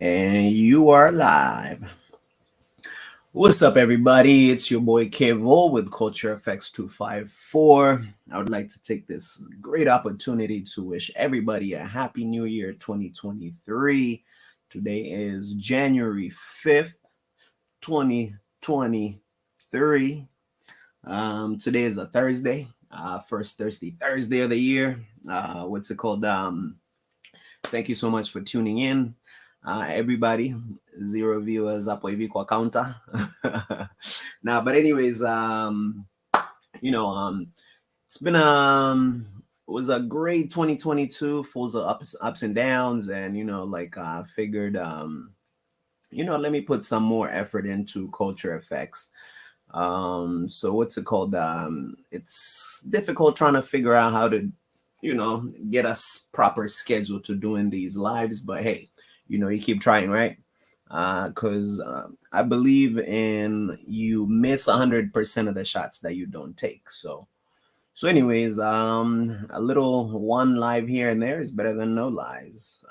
And you are live. What's up, everybody? It's your boy Kevo with Culture FX 254. I would like to take this great opportunity to wish everybody a happy new year 2023. Today is January 5th, 2023. Today is a Thursday, first Thursday of the year. What's it called? Thank you so much for tuning in. Everybody, zero viewers hapo hivi kwa counter. Nah, but anyways, it's been it was a great 2022, full of ups and downs, and I figured let me put some more effort into culture effects. So what's it called? It's difficult trying to figure out how to get a proper schedule to doing these lives, but hey, you keep trying, right? Because I believe in you miss 100% of the shots that you don't take. So anyways, a little one live here and there is better than no lives.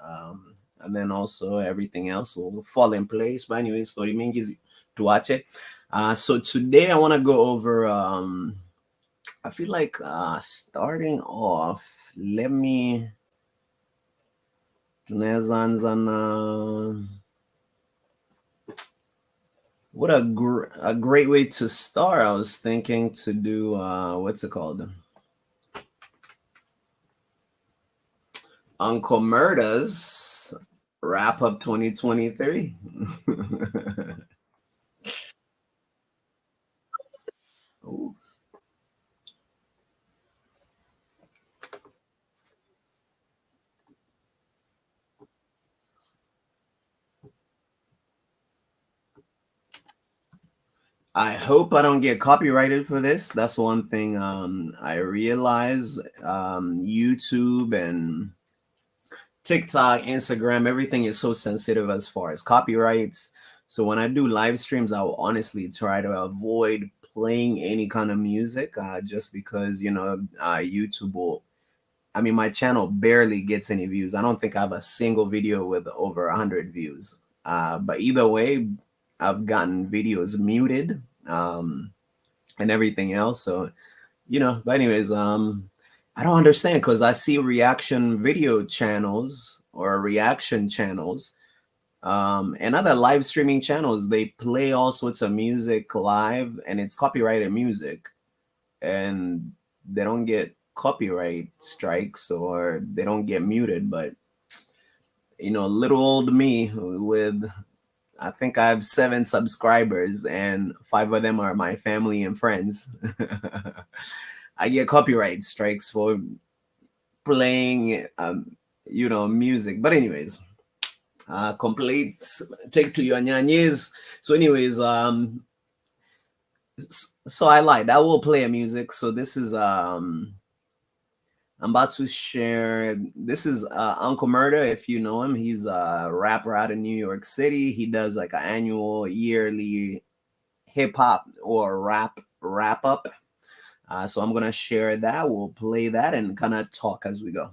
And then also everything else will fall in place. But anyways, story mingi tuache. So today I want to go over I feel like starting off, let me tunaweza anza na a great way to start. I was thinking to do what's it called? Uncle Murda's wrap up 2023. Ooh. I hope I don't get copyrighted for this. That's one thing I realize. YouTube and TikTok, Instagram, everything is so sensitive as far as copyrights. So when I do live streams, I will honestly try to avoid playing any kind of music, just because YouTube will. I mean, my channel barely gets any views. I don't think I have a single video with over 100 views. But either way, I've gotten videos muted, and everything else. So but anyways, I don't understand because I see reaction video channels or reaction channels, and other live streaming channels. They play all sorts of music live, and it's copyrighted music, and they don't get copyright strikes or they don't get muted. But little old me with, I think I have 7 subscribers, and 5 of them are my family and friends. I get copyright strikes for playing, music. But anyways, complete take to your nyanyes. So anyways, so I lied. I will play a music. So this is I'm about to share. This is Uncle Murda. If you know him, he's a rapper out of New York City. He does like an annual, yearly hip hop or wrap up. So I'm gonna share that. We'll play that and kind of talk as we go.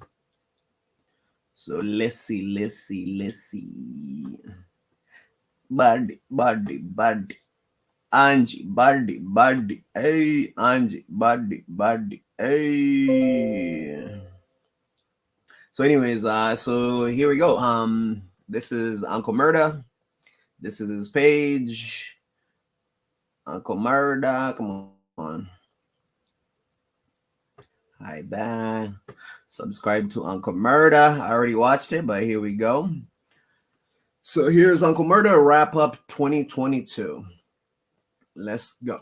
So let's see. Buddy. Angie, buddy. Hey, Angie, buddy. Hey. So, anyways, so here we go. This is Uncle Murda. This is his page. Uncle Murda, come on. Hi, back. Subscribe to Uncle Murda. I already watched it, but here we go. So here's Uncle Murda wrap up 2022. Let's go.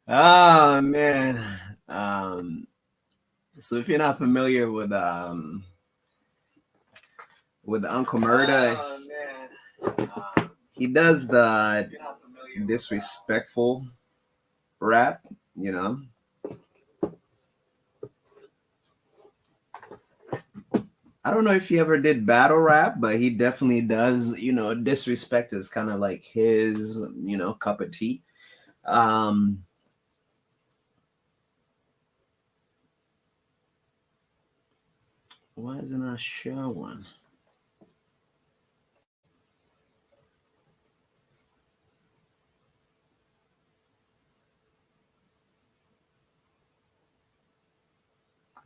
Oh man. So if you're not familiar with Uncle Murda, oh, man. He does the disrespectful rap, you know. I don't know if he ever did battle rap, but he definitely does, disrespect is kind of like his, cup of tea. Um why isn't I sure one?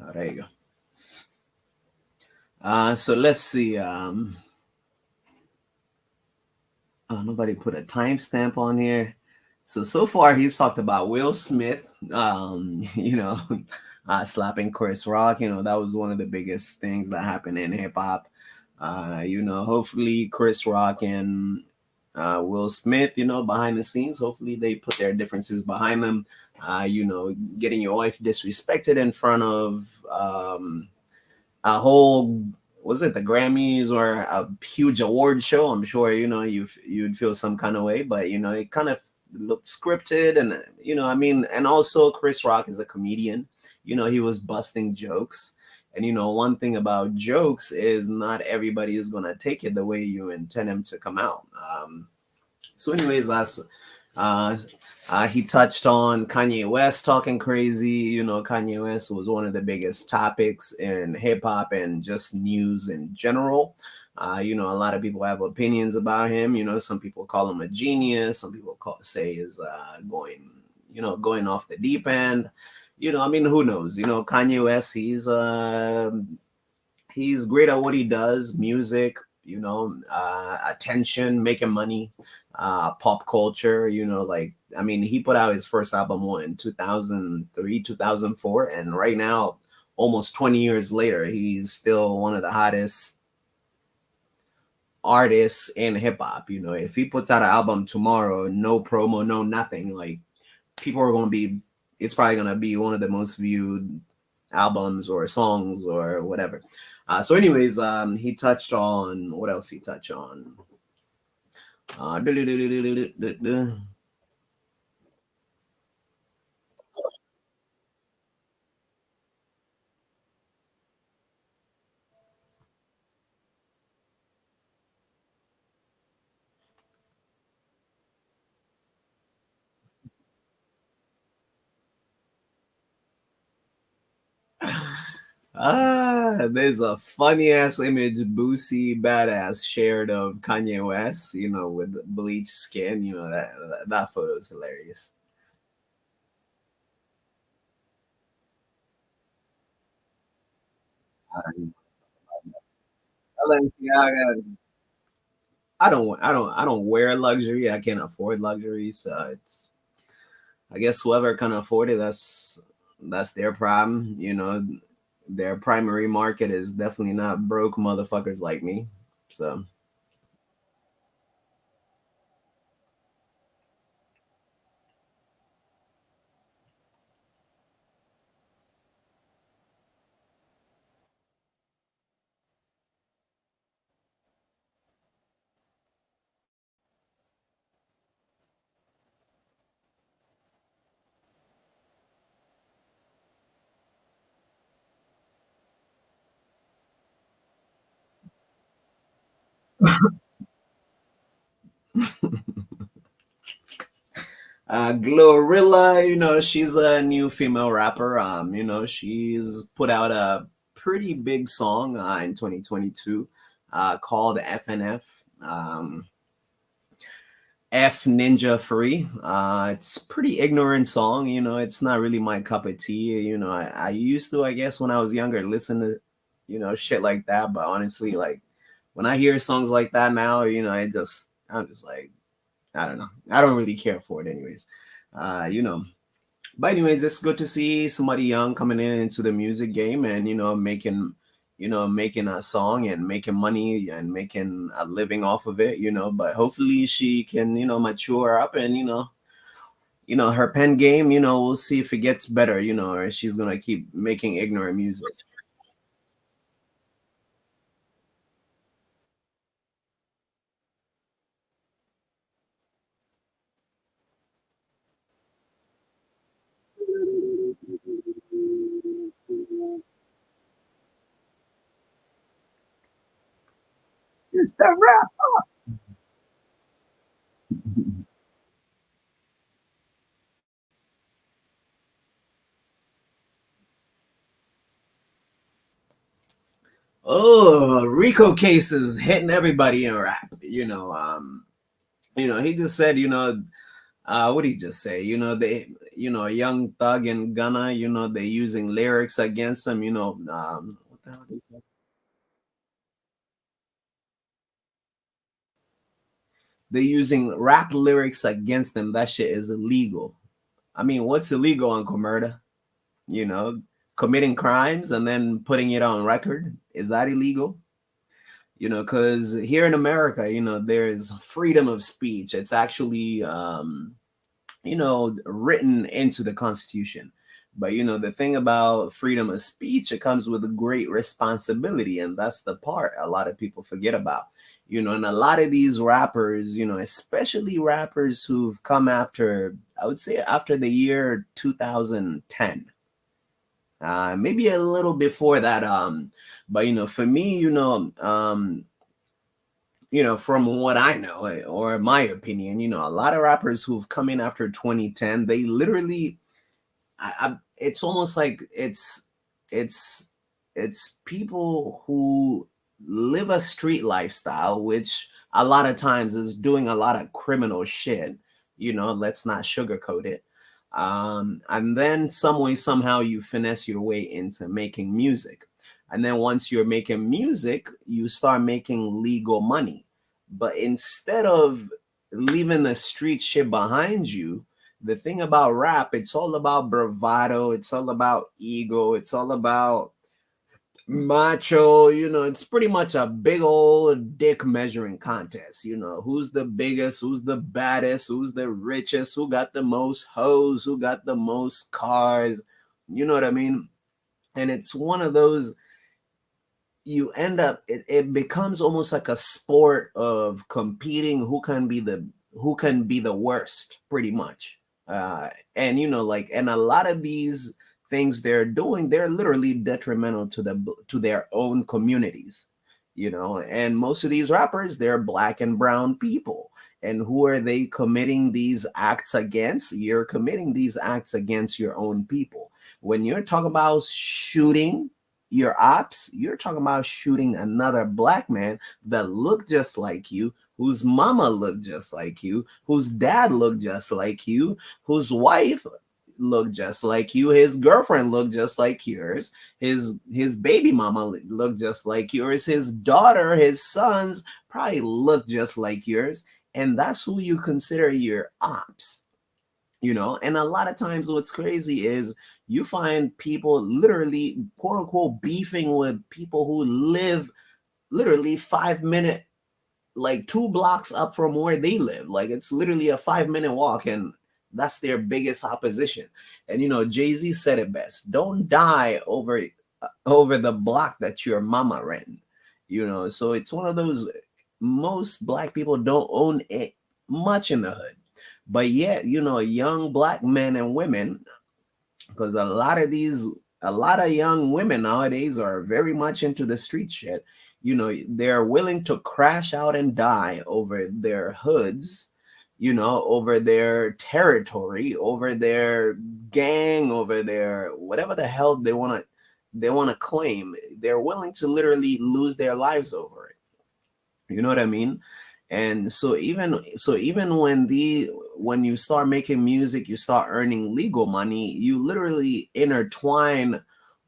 Oh, there you go. So let's see. Oh, nobody put a timestamp on here. So far he's talked about Will Smith, slapping Chris Rock. That was one of the biggest things that happened in hip hop. Hopefully Chris Rock and Will Smith, behind the scenes, hopefully they put their differences behind them. Getting your wife disrespected in front of a whole, was it the Grammys or a huge award show? I'm sure you'd feel some kind of way, but it kind of looked scripted, and I mean, and also Chris Rock is a comedian. He was busting jokes, and one thing about jokes is not everybody is gonna take it the way you intend them to come out. So, anyways, uh, he touched on Kanye West talking crazy. Kanye West was one of the biggest topics in hip hop and just news in general. A lot of people have opinions about him. Some people call him a genius. Some people say is going off the deep end. I mean, who knows? Kanye West, he's great at what he does, music, attention, making money, pop culture, like, I mean, he put out his first album in 2003, 2004, and right now, almost 20 years later, he's still one of the hottest artists in hip hop. If he puts out an album tomorrow, no promo, no nothing, like, people are going to be, it's probably going to be one of the most viewed albums or songs or whatever. So, anyways, he touched on, what else he touched on? Uh, there's a funny ass image Boosie Badass shared of Kanye West, with bleached skin. That photo is hilarious. Balenciaga. I don't wear luxury. I can't afford luxury, so it's, I guess whoever can afford it, that's their problem. Their primary market is definitely not broke motherfuckers like me. So Glorilla, she's a new female rapper. She's put out a pretty big song in 2022 called FNF. F Ninja Free. It's pretty ignorant song. It's not really my cup of tea. I used to, I guess, when I was younger, listen to, shit like that. But honestly, like, when I hear songs like that now, I'm just like, I don't know. I don't really care for it, anyways. Uh, you know, but anyways, it's good to see somebody young coming into the music game and making a song and making money and making a living off of it. But hopefully she can mature up and her pen game, we'll see if it gets better, or she's gonna keep making ignorant music. It's that rap. Oh, Rico cases hitting everybody in rap. He just said, what did he just say? Young Thug and Gunna, they using lyrics against him. What the hell? They're using rap lyrics against them. That shit is illegal. I mean, what's illegal, Uncle Murda? You know, Committing crimes and then putting it on record. Is that illegal? Because here in America, there is freedom of speech. It's actually, written into the Constitution. But the thing about freedom of speech, it comes with a great responsibility, and that's the part a lot of people forget about. And a lot of these rappers, especially rappers who've come after, I would say after the year 2010, maybe a little before that. But for me, from what I know, or my opinion, a lot of rappers who've come in after 2010, they literally, it's almost like it's it's people who live a street lifestyle, which a lot of times is doing a lot of criminal shit. Let's not sugarcoat it. And then some way somehow you finesse your way into making music, and then once you're making music, you start making legal money. But instead of leaving the street shit behind you, the thing about rap, it's all about bravado, it's all about ego, it's all about macho. It's pretty much a big old dick measuring contest. Who's the biggest, who's the baddest, who's the richest, who got the most hoes, who got the most cars. You know what I mean? And it's one of those, you end up, it becomes almost like a sport of competing who can be the worst, pretty much. And like, and a lot of these things they're doing, they're literally detrimental to their own communities. And most of these rappers, they're black and brown people. And who are they committing these acts against? You're committing these acts against your own people. When you're talking about shooting your ops, you're talking about shooting another black man that looked just like you, whose mama looked just like you, whose dad looked just like you, whose wife looked just like you, his girlfriend looked just like yours, his baby mama looked just like yours, his daughter, his sons probably look just like yours, and that's who you consider your ops. And a lot of times what's crazy is you find people literally, quote unquote, beefing with people who live literally 5 minute, like 2 blocks up from where they live. Like it's literally a 5 minute walk, and that's their biggest opposition. And Jay-Z said it best: don't die over the block that your mama ran. So it's one of those, most black people don't own it much in the hood, but yet young black men and women, because a lot of young women nowadays are very much into the street shit. They're willing to crash out and die over their hoods, over their territory, over their gang, over their whatever the hell they want to claim. They're willing to literally lose their lives over it. You know what I mean? And so even when you start making music, you start earning legal money, you literally intertwine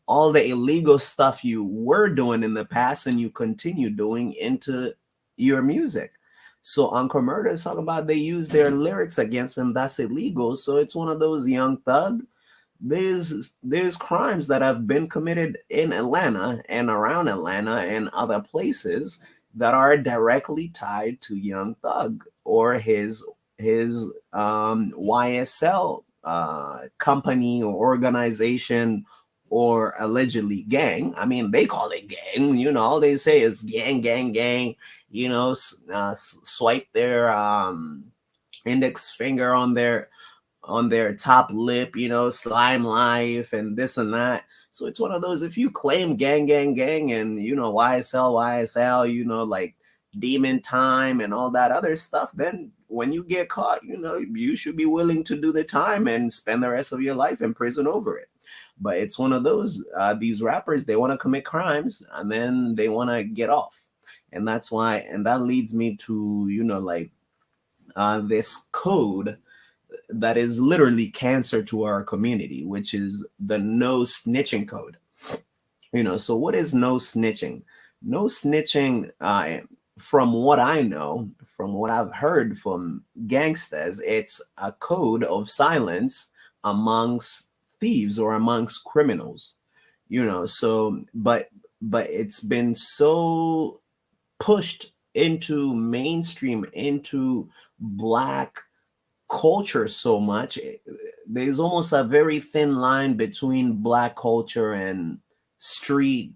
all the illegal stuff you were doing in the past and you continue doing into your music. So Uncle Murder is talking about they use their lyrics against them. That's illegal. So it's one of those Young Thug. There's crimes that have been committed in Atlanta and around Atlanta and other places that are directly tied to Young Thug or his YSL company or organization or allegedly gang. I mean, they call it gang. All they say is gang, gang, gang. Swipe their index finger on their top lip, slime life and this and that. So it's one of those, if you claim gang, gang, gang, and YSL, YSL, like demon time and all that other stuff, then when you get caught, you should be willing to do the time and spend the rest of your life in prison over it. But it's one of those, these rappers, they want to commit crimes and then they want to get off. And that's why, and that leads me to, this code that is literally cancer to our community, which is the no snitching code. So what is no snitching? No snitching, from what I know, from what I've heard from gangsters, it's a code of silence amongst thieves or amongst criminals. So but it's been so pushed into mainstream, into black culture so much. There's almost a very thin line between black culture and street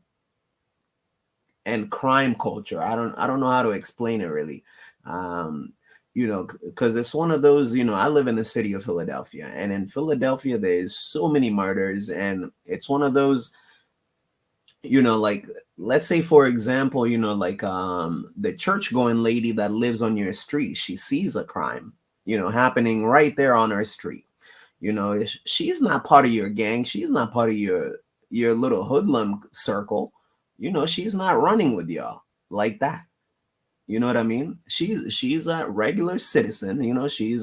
and crime culture. I don't know how to explain it really. Because it's one of those, I live in the city of Philadelphia, and in Philadelphia there's so many murders, and it's one of those, like, let's say for example, like the church going lady that lives on your street, she sees a crime happening right there on her street. She's not part of your gang, she's not part of your little hoodlum circle. She's not running with y'all like that. You know what I mean? She's a regular citizen. She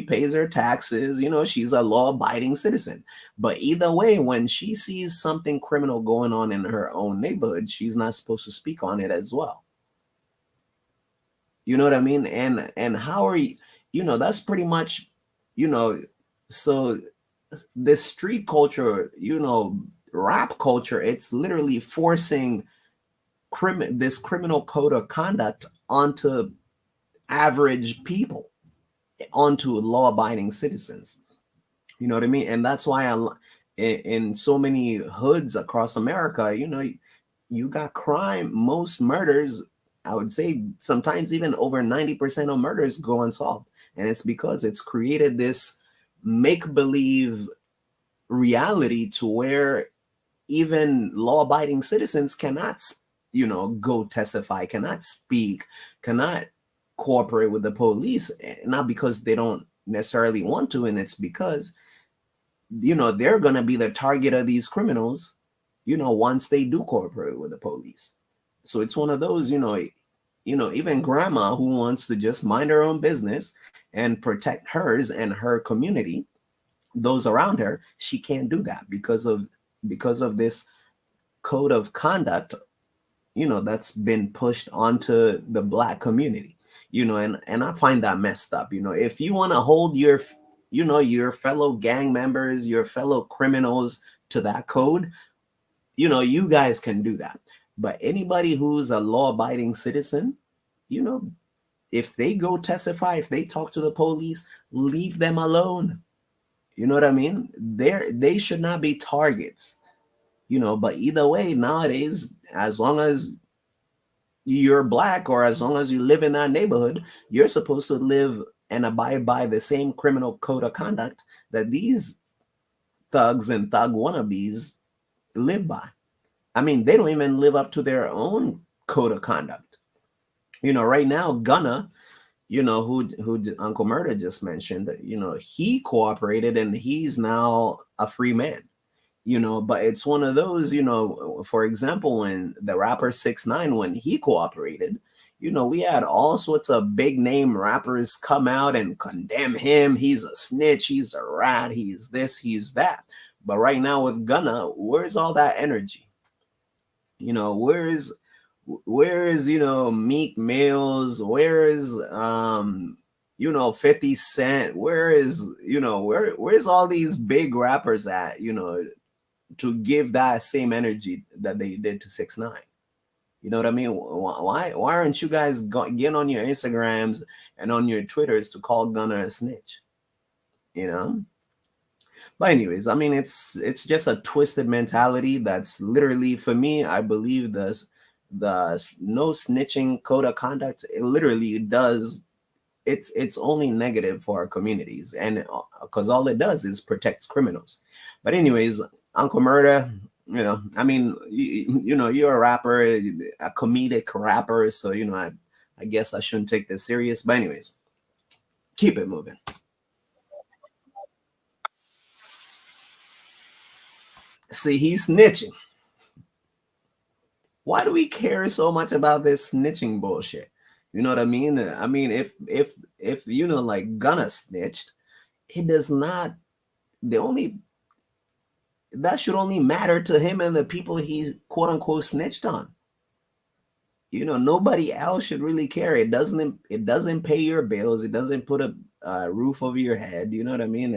pays her taxes. She's a law-abiding citizen. But either way, when she sees something criminal going on in her own neighborhood, she's not supposed to speak on it as well. You know what I mean? And how are you? That's pretty much, so this street culture, rap culture, it's literally forcing this criminal code of conduct onto average people, onto law-abiding citizens. You know what I mean? And that's why in so many hoods across America, you got crime. Most murders, I would say sometimes even over 90% of murders go unsolved. And it's because it's created this make-believe reality to where even law-abiding citizens cannot, go testify, cannot speak, cannot cooperate with the police, not because they don't necessarily want to, and it's because, they're going to be the target of these criminals, once they do cooperate with the police. So it's one of those, even grandma who wants to just mind her own business and protect hers and her community, those around her, she can't do that because of this code of conduct, that's been pushed onto the black community, and I find that messed up. If you want to hold your fellow gang members, your fellow criminals to that code, you guys can do that. But anybody who's a law-abiding citizen, if they go testify, if they talk to the police, leave them alone. You know what I mean? They should not be targets. But either way, nowadays, as long as you're black or as long as you live in that neighborhood, you're supposed to live and abide by the same criminal code of conduct that these thugs and thug wannabes live by. I mean, they don't even live up to their own code of conduct. Right now, Gunna, who Uncle Murda just mentioned, he cooperated and he's now a free man. But it's one of those, for example, when the rapper 6ix9ine, when he cooperated, we had all sorts of big name rappers come out and condemn him. He's a snitch, he's a rat, he's this, he's that. But right now with Gunna, where's all that energy? Where's Meek Mills? Where's 50 Cent? Where's all these big rappers at, to give that same energy that they did to 6ix9ine? You know what I mean? Why aren't you guys getting on your Instagrams and on your Twitters to call Gunner a snitch? You know. But anyways, I mean, it's just a twisted mentality. That's literally, for me, I believe no snitching code of conduct. It literally does. It's only negative for our communities, and because all it does is protects criminals. But anyways, Uncle Murder, I mean, you're a rapper, a comedic rapper, so I guess I shouldn't take this serious. But anyways, keep it moving. See, he's snitching. Why do we care so much about this snitching bullshit? You know what I mean? I mean, if like Gunna snitched, it does not. The only that should only matter to him and the people he's quote unquote snitched on. Nobody else should really care. It doesn't pay your bills. It doesn't put a roof over your head. You know what I mean?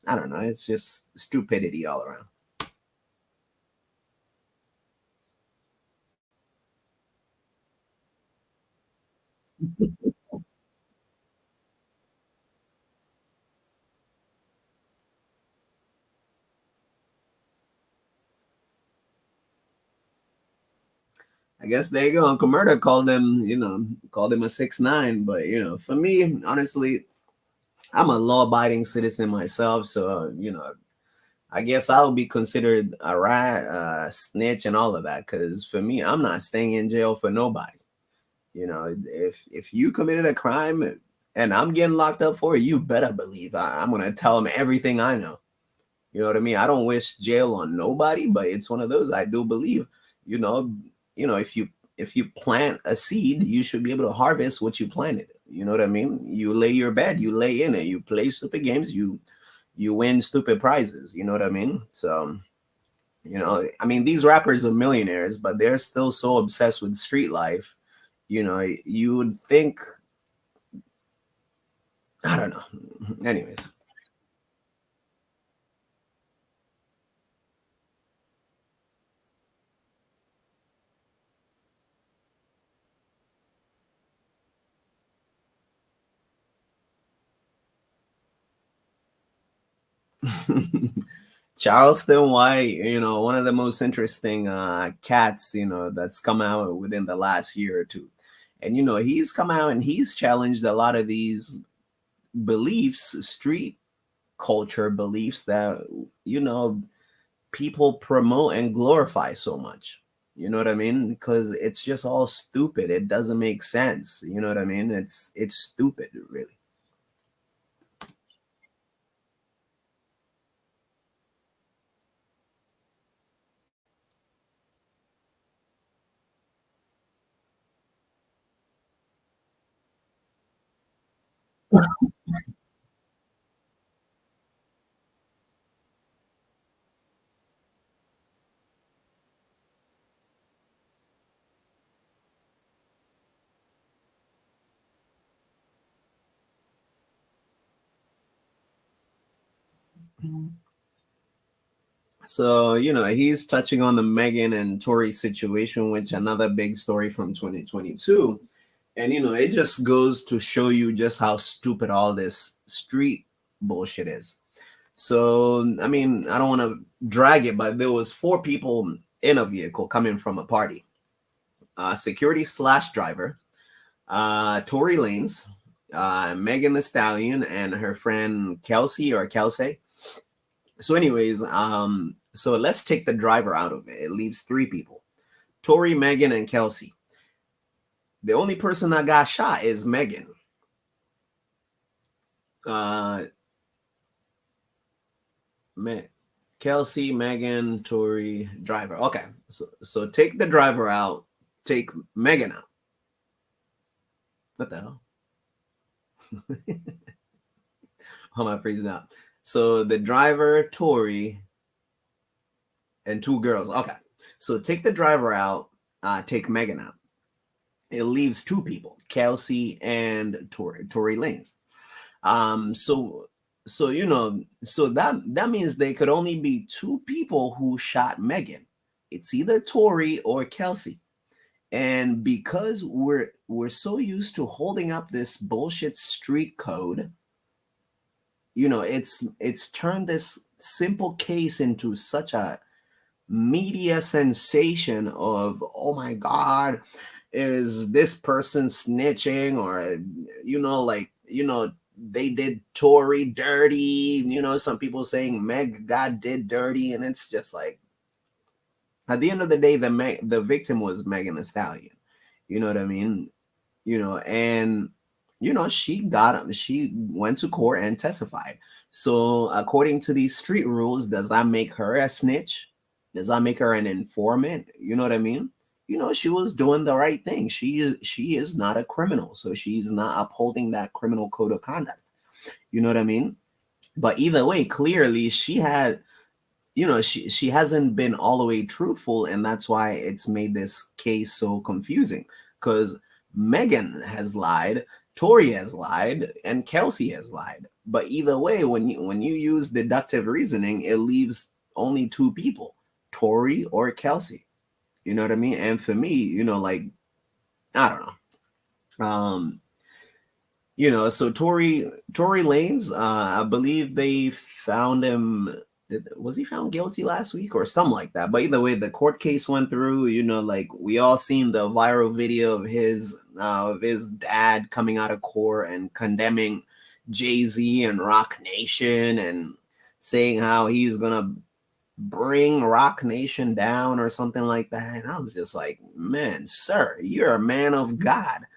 I don't know. It's just stupidity all around. I guess there you go. Uncle Murder called him a 6'9". But for me, honestly, I'm a law-abiding citizen myself, so I guess I'll be considered a rat, snitch, and all of that. Because for me, I'm not staying in jail for nobody. If you committed a crime and I'm getting locked up for it, you better believe I'm gonna tell them everything I know. You know what I mean? I don't wish jail on nobody, but it's one of those I do believe. You know, if you plant a seed, you should be able to harvest what you planted. You know what I mean? You lay your bed, you lay in it, you play stupid games, you win stupid prizes. You know what I mean? So, I mean, these rappers are millionaires, but they're still so obsessed with street life. You would think, I don't know. Anyways. Charleston White, one of the most interesting cats, that's come out within the last year or two. And he's come out and he's challenged a lot of these beliefs, street culture beliefs that people promote and glorify so much. You know what I mean? Because it's just all stupid. It doesn't make sense. You know what I mean? It's stupid, really. So, he's touching on the Megan and Tory situation, which another big story from 2022. And, it just goes to show you just how stupid all this street bullshit is. So, I mean, I don't want to drag it, but there was four people in a vehicle coming from a party. Security slash driver, Tory Lanez, Megan the Stallion, and her friend Kelsey or Kelsey. So, anyways, so let's take the driver out of it. It leaves three people: Tori, Megan, and Kelsey. The only person that got shot is Megan. Uh, Kelsey, Megan, Tori, driver. Okay, so take the driver out. Take Megan out. What the hell? How am I freezing out? So the driver, Tori, and two girls. Okay, so take the driver out. Take Megan out. It leaves two people, Kelsey and Tory Lanez. So so that means they could only be two people who shot Megan. It's either Tory or Kelsey. And because we're so used to holding up this bullshit street code, it's turned this simple case into such a media sensation of, oh my god, is this person snitching, or like, they did Tory dirty, some people saying Meg God did dirty, and it's just like, at the end of the day, the victim was Megan Thee Stallion. You know what I mean? And she went to court and testified. So according to these street rules, does that make her a snitch? Does that make her an informant? You know what I mean? She was doing the right thing. She is not a criminal, so she's not upholding that criminal code of conduct. You know what I mean? But either way, clearly she hasn't been all the way truthful, and that's why it's made this case so confusing, because Megan has lied, Tori has lied, and Kelsey has lied. But either way, when you use deductive reasoning, it leaves only two people, Tori or Kelsey. You know what I mean? And for me, like, I don't know. So Tory Lanez, I believe they found him. Was he found guilty last week or something like that? But either way, the court case went through. Like, we all seen the viral video of his dad coming out of court and condemning Jay-Z and Rock Nation, and saying how he's gonna bring Rock Nation down or something like that. And I was just like, man, sir, you're a man of God.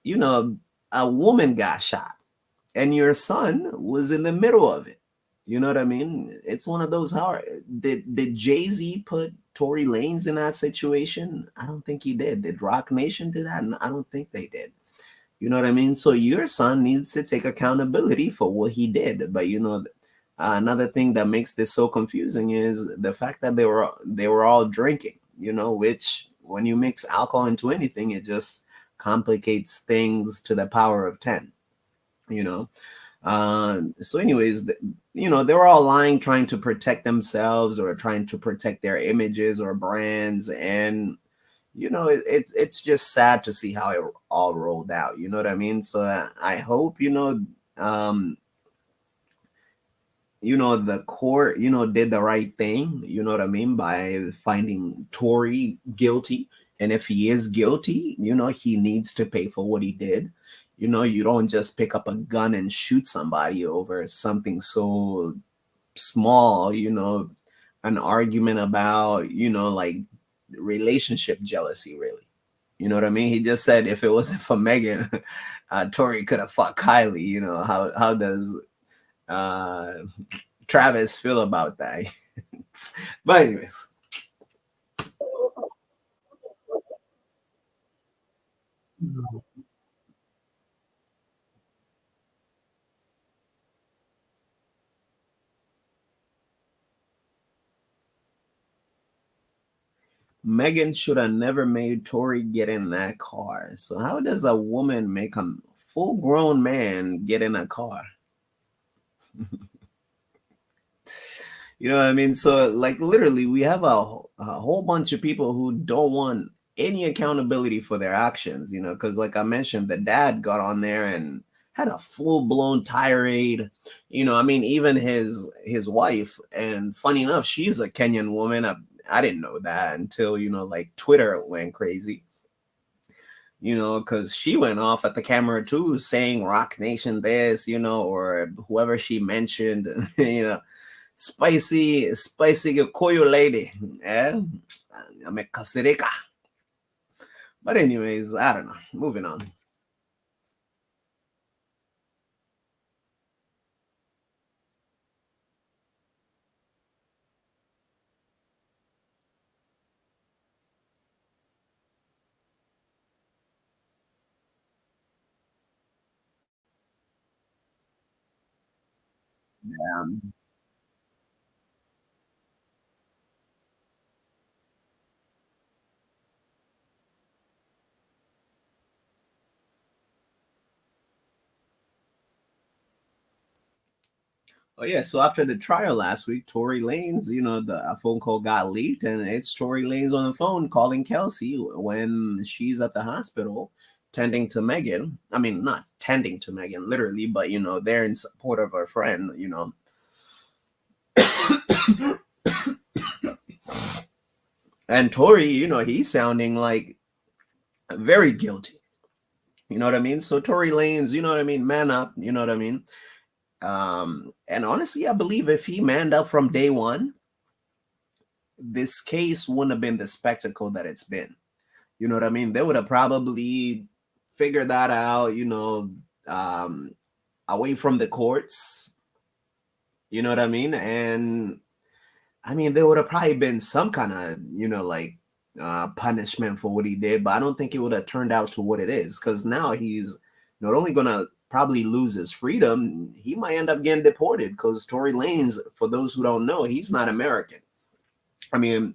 you know, a woman got shot and your son was in the middle of it. You know what I mean? It's one of those. How did Jay-Z put Tory Lanez in that situation? I don't think he did. Did Rock Nation do that? I don't think they did. You know what I mean? So your son needs to take accountability for what he did. But another thing that makes this so confusing is the fact that they were all drinking. Which, when you mix alcohol into anything, it just complicates things to the power of 10. You know. So, anyways, they were all lying, trying to protect themselves or trying to protect their images or brands, and it's just sad to see how it all rolled out. You know what I mean? So I hope um, the court did the right thing. You know what I mean, by finding Tory guilty, and if he is guilty, he needs to pay for what he did. You don't just pick up a gun and shoot somebody over something so small. An argument about like relationship jealousy, really. You know what I mean? He just said if it wasn't for Megan, Tori could have fucked Kylie. How does uh Travis feel about that? But anyways, Megan should have never made Tori get in that car. So how does a woman make a full grown man get in a car? You know what I mean? So, like, literally, we have a whole bunch of people who don't want any accountability for their actions, because, like I mentioned, the dad got on there and had a full-blown tirade. I mean, even his wife, and funny enough, she's a Kenyan woman. I didn't know that until, like, Twitter went crazy, because she went off at the camera too, saying Rock Nation this, or whoever she mentioned, spicy Koyo lady. Yeah, I'm a Kasirika. But anyways, I don't know. Moving on. Um, Oh yeah, so after the trial last week, Tory Lanez, the a phone call got leaked, and it's Tory Lanez on the phone calling Kelsey when she's at the hospital tending to Megan. I mean, not tending to Megan literally, but they're in support of her friend. And Tory, he's sounding like very guilty. You know what I mean? So Tory Lanez, you know what I mean, man up, you know what I mean? And honestly, I believe if he manned up from day one, this case wouldn't have been the spectacle that it's been. You know what I mean? They would have probably figured that out, um, away from the courts. You know what I mean? And I mean, there would have probably been some kind of, like punishment for what he did, but I don't think it would have turned out to what it is because now he's not only going to probably lose his freedom, he might end up getting deported because Tory Lanez, for those who don't know, he's not American. I mean,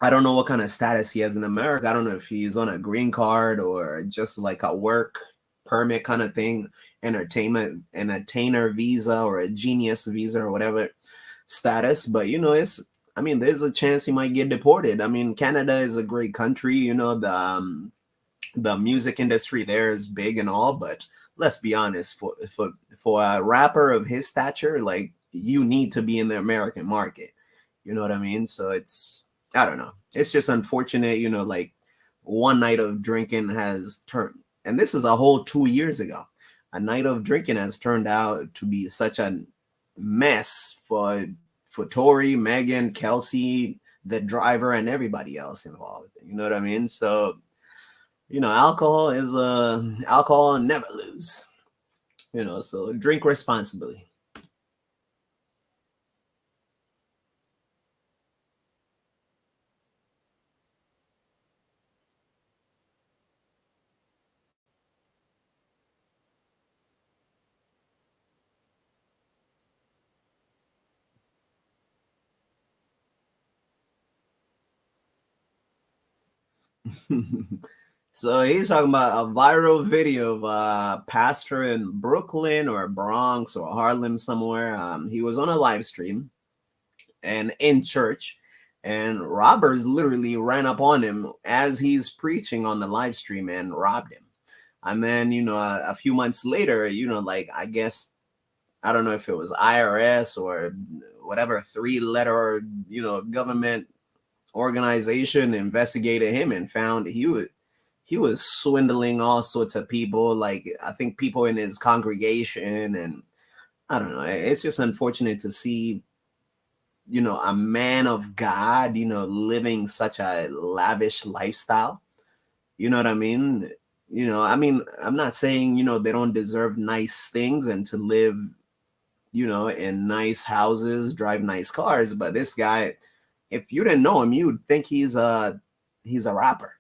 I don't know what kind of status he has in America. I don't know if he's on a green card or just like a work permit kind of thing, entertainment, an attainer visa or a genius visa or whatever status. But it's, I mean, there's a chance he might get deported. I mean, Canada is a great country. The music industry there is big and all, but let's be honest, for a rapper of his stature, like you need to be in the American market. You know what I mean? So it's, I don't know. It's just unfortunate, like one night of drinking has turned, and this is a whole 2 years ago. A night of drinking has turned out to be such a mess for Tory, Megan, Kelsey, the driver, and everybody else involved. You know what I mean? So alcohol never lose. So drink responsibly. So he's talking about a viral video of a pastor in Brooklyn or Bronx or Harlem somewhere. He was on a live stream and in church, and robbers literally ran up on him as he's preaching on the live stream and robbed him. And then, a few months later, like I guess I don't know if it was IRS or whatever three-letter, government organization investigated him and found he was swindling all sorts of people, like I think people in his congregation. And I don't know, it's just unfortunate to see a man of God living such a lavish lifestyle. You know what I mean? I mean, I'm not saying they don't deserve nice things and to live in nice houses, drive nice cars, but this guy, if you didn't know him, you'd think he's a rapper.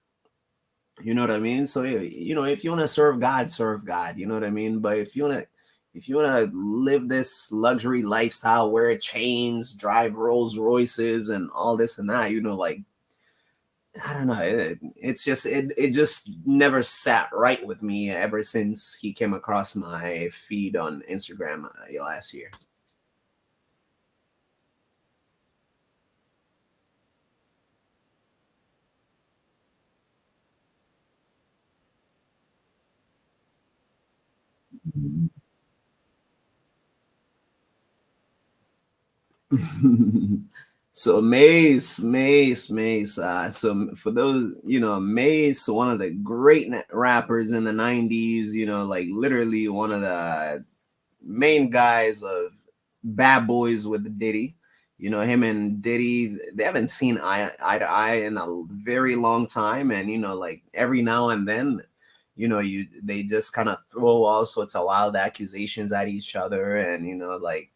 You know what I mean? So if you want to serve God, serve God. You know what I mean? But if you want to live this luxury lifestyle, wear chains, drive Rolls Royces, and all this and that, like I don't know, it just never sat right with me ever since he came across my feed on Instagram last year. So Mace. So for those, Mace, one of the great rappers in the '90s. Like literally one of the main guys of Bad Boys with Diddy. Him and Diddy, they haven't seen eye to eye in a very long time, and like every now and then, they just kind of throw all sorts of wild accusations at each other, and like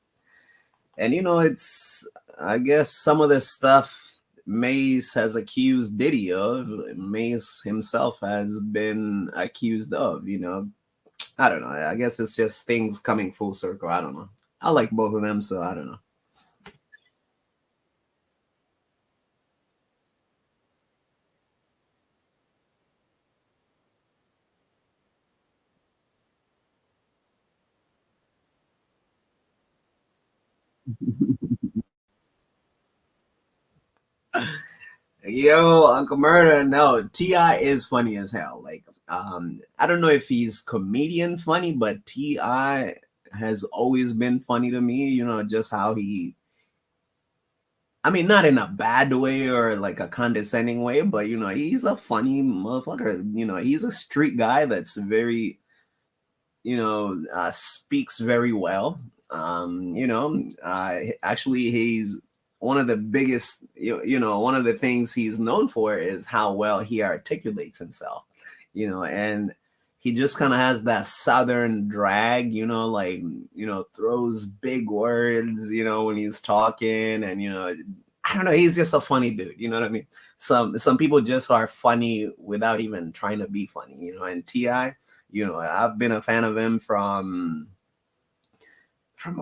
it's, I guess, some of the stuff Mace has accused Diddy of, Mace himself has been accused of. I don't know. I guess it's just things coming full circle. I don't know. I like both of them, so I don't know. Yo, Uncle Murder, no, Ti is funny as hell. Like, I don't know if he's comedian funny, but Ti has always been funny to me. You know, just how he, I mean, not in a bad way or like a condescending way, but you know, he's a funny motherfucker. You know, he's a street guy that's very, speaks very well. Actually, he's one of the biggest, one of the things he's known for is how well he articulates himself, and he just kind of has that southern drag, like, throws big words, when he's talking, and, I don't know, he's just a funny dude, you know what I mean? Some people just are funny without even trying to be funny, and Ti, I've been a fan of him from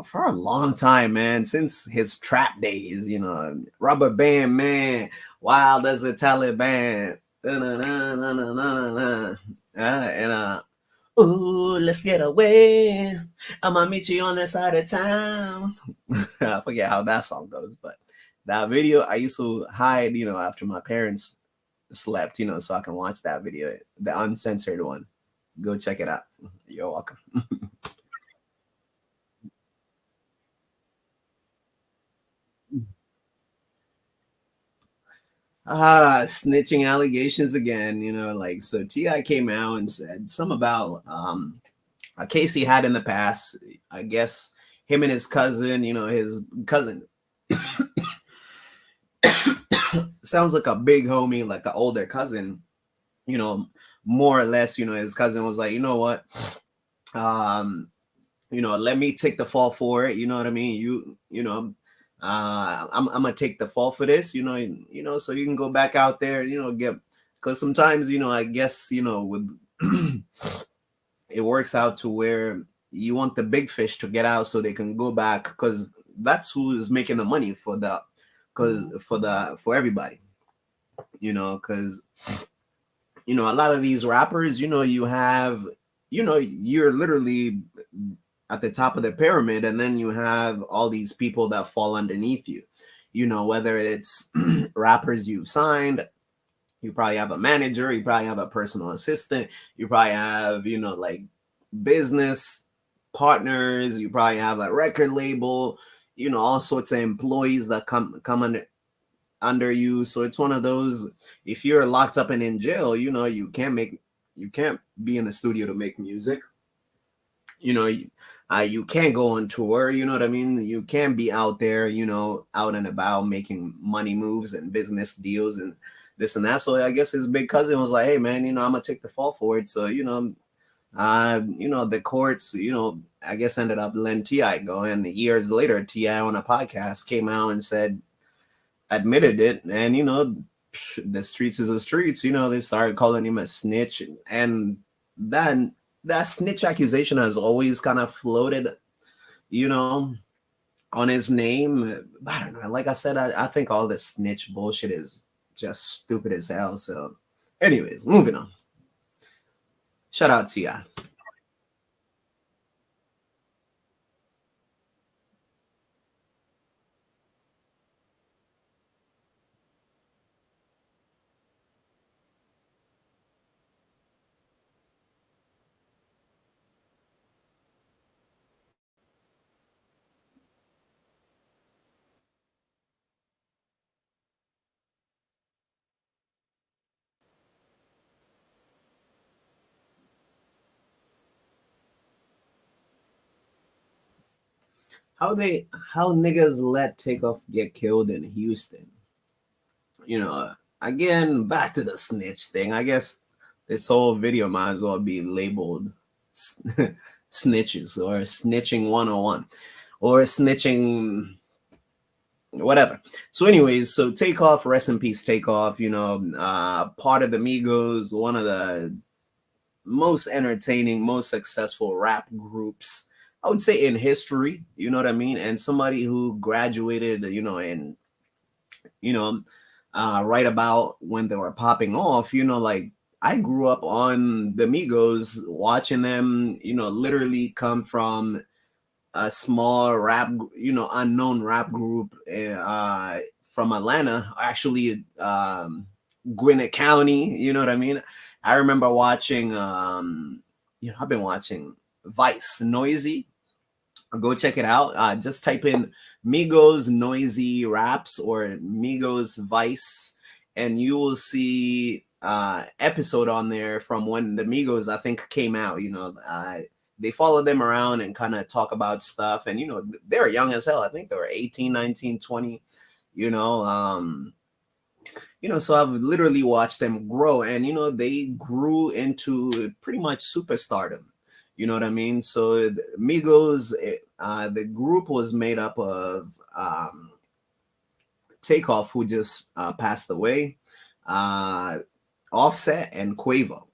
for a long time, man, since his trap days, Rubber Band Man, Wild as a Taliban, and ooh, let's get away. I'ma meet you on that side of town. I forget how that song goes, but that video I used to hide, after my parents slept, so I can watch that video, the uncensored one. Go check it out. You're welcome. Snitching allegations again, like, so Ti came out and said some about a case he had in the past. I guess him and his cousin, his cousin sounds like a big homie, like an older cousin, you know, more or less, his cousin was like, you know what? Um, let me take the fall for it. You know what I mean? I'm gonna take the fall for this, so you can go back out there, get, because sometimes, I guess, with it works out to where you want the big fish to get out so they can go back, because that's who is making the money for the, because for everybody, because a lot of these rappers, you're literally at the top of the pyramid, and then you have all these people that fall underneath you, whether it's rappers you've signed, you probably have a manager, you probably have a personal assistant, you probably have, like, business partners, you probably have a record label, all sorts of employees that come under you. So it's one of those, if you're locked up and in jail, you can't be in the studio to make music. You can't go on tour, you know what I mean? You can't be out there, out and about making money moves and business deals and this and that. So I guess his big cousin was like, hey man, I'm gonna take the fall for it. So, the courts, I guess ended up letting Ti go. And years later, Ti on a podcast came out and admitted it. And, the streets is the streets, they started calling him a snitch. And then that snitch accusation has always kind of floated, you know, on his name. I don't know. Like I said, I think all this snitch bullshit is just stupid as hell. So, anyways, moving on. Shout out to ya. How niggas let Takeoff get killed in Houston? Again, back to the snitch thing. I guess this whole video might as well be labeled snitches or snitching 101 or snitching whatever. So anyways, so Takeoff, rest in peace Takeoff, part of the Migos, one of the most entertaining, most successful rap groups, I would say, in history, you know what I mean? And somebody who graduated, in, you know, right about when they were popping off, like, I grew up on the Migos, watching them, literally come from a small rap, unknown rap group from Atlanta, actually, Gwinnett County. You know what I mean? I remember watching, I've been watching Vice, Noisy. Go check it out. Just type in Migos Noisy Raps or Migos Vice, and you will see episode on there from when the Migos, I think, came out. They follow them around and kind of talk about stuff, and they were young as hell. I think they were 18, 19, 20. You know, um, so I've literally watched them grow, and they grew into pretty much superstardom. You know what I mean? So Migos, the group was made up of Takeoff, who just passed away, uh, Offset, and Quavo.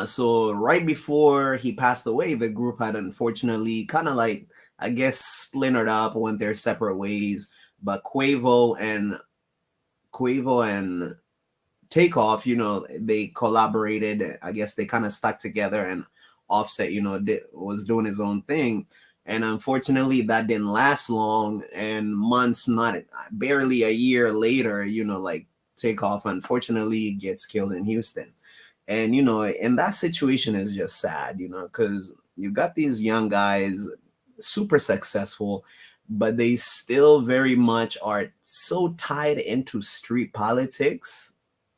So right before he passed away, the group had unfortunately kind of like, I guess, splintered up, went their separate ways. But Quavo and Takeoff, they collaborated. I guess they kind of stuck together, and Offset, was doing his own thing. And unfortunately, that didn't last long. And months, not barely a year later, like Takeoff unfortunately gets killed in Houston. And, and that situation is just sad, because you got these young guys, super successful, but they still very much are so tied into street politics.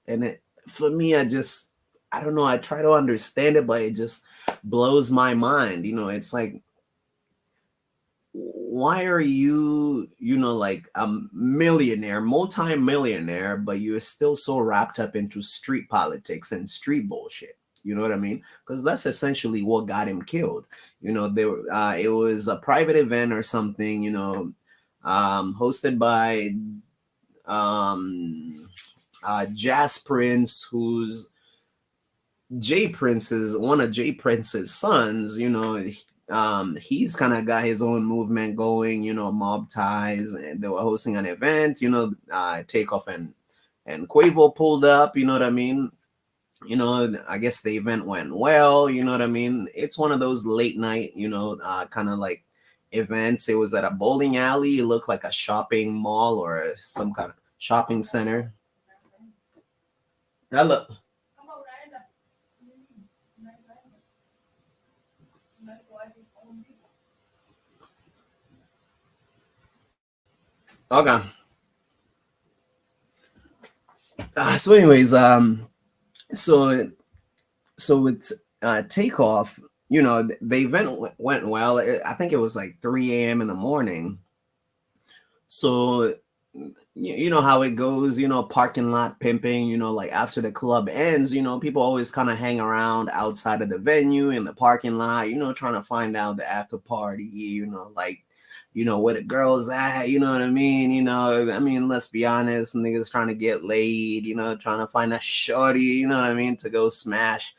And for me, I don't know, I try to understand it, but it just blows my mind. It's like, why are you, like a millionaire, multi-millionaire, but you're still so wrapped up into street politics and street bullshit? You know what I mean? Because that's essentially what got him killed. It was a private event or something, hosted by um, Jazz Prince, who's one of Jay Prince's sons. He's kind of got his own movement going, Mob Ties, and they were hosting an event. Takeoff and Quavo pulled up. You know what I mean? I guess the event went well. You know what I mean? It's one of those late night, kind of like events. It was at a bowling alley. It looked like a shopping mall or some kind of shopping center. Hello. Okay. So, anyways, so with Takeoff, the event went well. I think it was like 3 a.m. in the morning. So you know how it goes, parking lot pimping, like after the club ends, people always kind of hang around outside of the venue in the parking lot, trying to find out the after party, like, where the girls at, you know what I mean? Let's be honest, niggas trying to get laid, trying to find a shorty, you know what I mean, to go smash,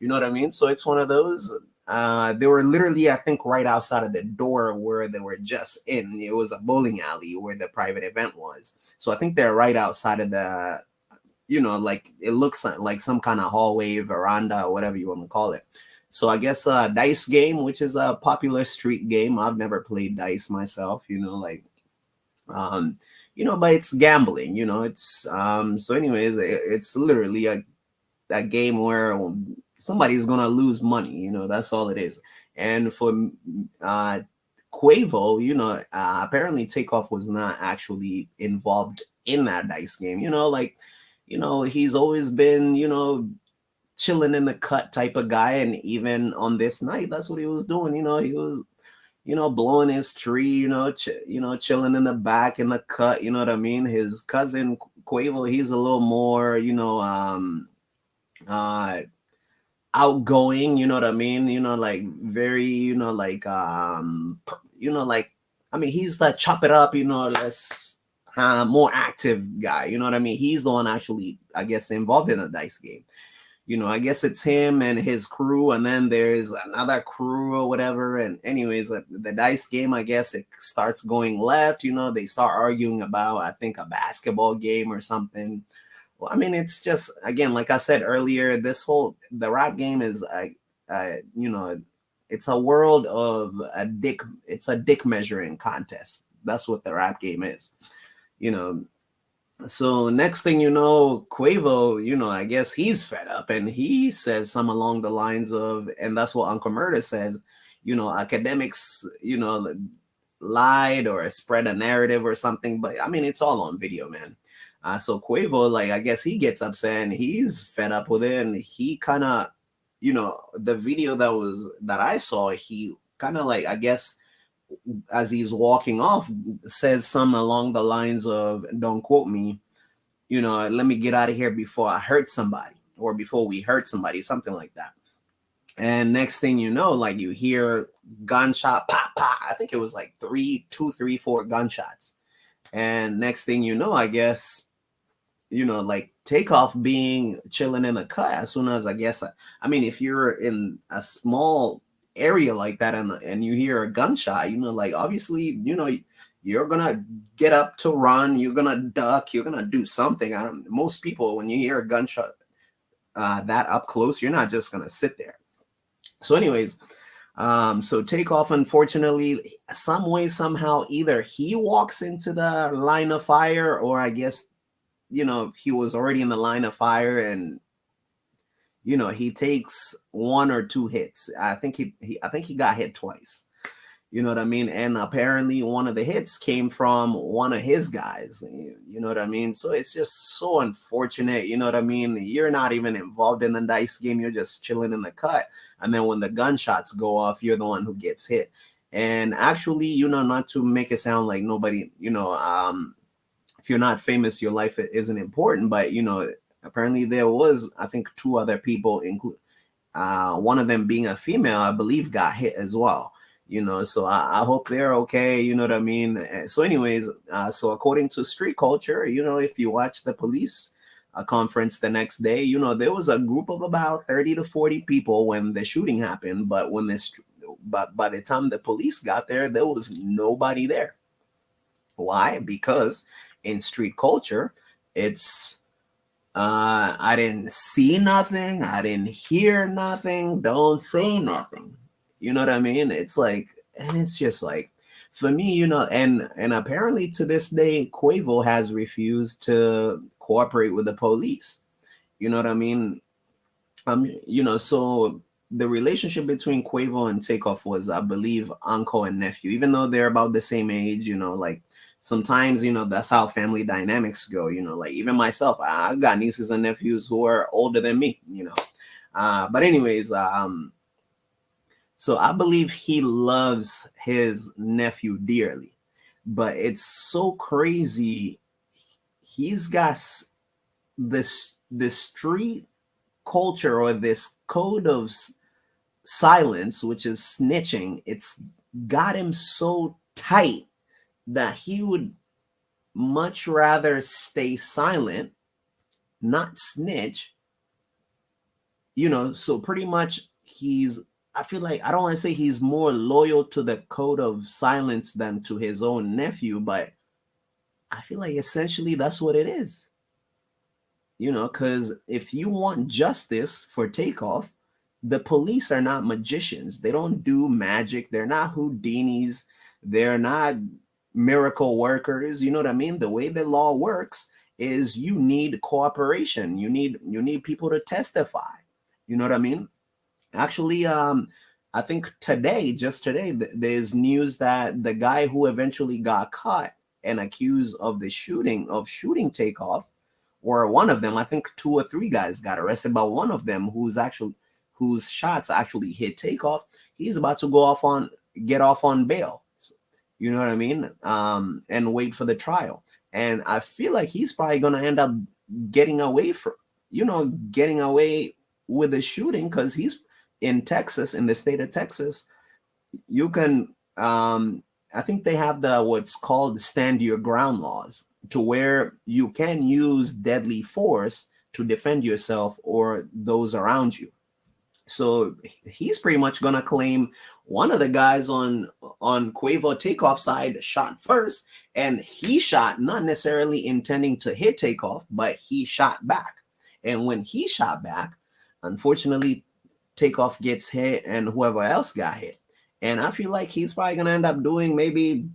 you know what I mean? So it's one of those. They were literally, I think, right outside of the door where they were just in. It was a bowling alley where the private event was. So I think they're right outside of the, like it looks like some kind of hallway, veranda, or whatever you want to call it. So I guess dice game, which is a popular street game. I've never played dice myself, um, but it's gambling, it's so anyways, it's literally a game where somebody's gonna lose money, that's all it is. And for uh Quavo, apparently Takeoff was not actually involved in that dice game, like, he's always been, chilling in the cut type of guy. And even on this night, that's what he was doing. He was, blowing his tree, chilling in the back in the cut. You know what I mean? His cousin Quavo, he's a little more, uh, outgoing. You know what I mean? Like very, like, I mean, he's like chop it up. Less more active guy. You know what I mean? He's the one actually, I guess, involved in a dice game. I guess it's him and his crew, and then there's another crew or whatever. And anyways, the dice game, I guess it starts going left. They start arguing about, I think, a basketball game or something. Well, I mean, it's just, again, like I said earlier, the rap game is, it's a world of a dick. It's a dick measuring contest. That's what the rap game is. You know, so next thing you know, Quavo, I guess he's fed up and he says some along the lines of, and that's what Uncle Murder says, academics, lied or spread a narrative or something. But I mean, it's all on video, man. So Quavo, like, I guess he gets upset and he's fed up with it. And he kind of, the video that I saw, he kind of like, I guess, as he's walking off, says some along the lines of, don't quote me, let me get out of here before I hurt somebody or before we hurt somebody, something like that. And next thing you know, like you hear gunshot, pop, pop. I think it was like 4 gunshots. And next thing you know, I guess, like Takeoff being chilling in the cut as soon as, I guess, I mean, if you're in a small area like that and you hear a gunshot, like obviously, you're gonna get up to run, you're gonna duck, you're gonna do something. Most people, when you hear a gunshot that up close, you're not just gonna sit there. So anyways, so Takeoff, unfortunately, some way, somehow, either he walks into the line of fire, or I guess, he was already in the line of fire, and he takes 1 or 2 hits. I think he got hit twice. You know what I mean? And apparently one of the hits came from one of his guys. You know what I mean? So it's just so unfortunate. You know what I mean? You're not even involved in the dice game. You're just chilling in the cut. And then when the gunshots go off, you're the one who gets hit. And actually, not to make it sound like nobody, if you're not famous, your life isn't important. But, apparently there was, I think, 2 other people, include one of them being a female, I believe, got hit as well. So I hope they're okay. You know what I mean? So anyways, so according to Street Culture, if you watch the police conference the next day, there was a group of about 30 to 40 people when the shooting happened. But but by the time the police got there was nobody there. Why? Because in Street Culture, it's I didn't see nothing, I didn't hear nothing, don't say nothing. You know what I mean? It's like, it's just like, for me, and apparently to this day, Quavo has refused to cooperate with the police. You know what I mean? So the relationship between Quavo and Takeoff was, I believe, uncle and nephew, even though they're about the same age, like sometimes, that's how family dynamics go, like even myself, I got nieces and nephews who are older than me, but anyways, so I believe he loves his nephew dearly, but it's so crazy. He's got this street culture, or this code of silence, which is snitching. It's got him so tight that he would much rather stay silent, not snitch. So pretty much I feel like, I don't want to say he's more loyal to the code of silence than to his own nephew, but I feel like essentially that's what it is. Because if you want justice for Takeoff, the police are not magicians. They don't do magic. They're not Houdinis. They're not miracle workers. You know what I mean? The way the law works is you need cooperation. You need people to testify. You know what I mean? Actually, I think just today, there's news that the guy who eventually got caught and accused of shooting Takeoff, or one of them, I think 2 or 3 guys got arrested, but one of them whose shots actually hit Takeoff, he's about to get off on bail. You know what I mean? And wait for the trial. And I feel like he's probably going to end up getting away with the shooting, because he's in Texas, in the state of Texas. You can, I think they have what's called stand your ground laws, to where you can use deadly force to defend yourself or those around you. So he's pretty much going to claim one of the guys on Quavo Takeoff side shot first, and he shot not necessarily intending to hit Takeoff, but he shot back. And when he shot back, unfortunately, Takeoff gets hit and whoever else got hit. And I feel like he's probably gonna end up doing maybe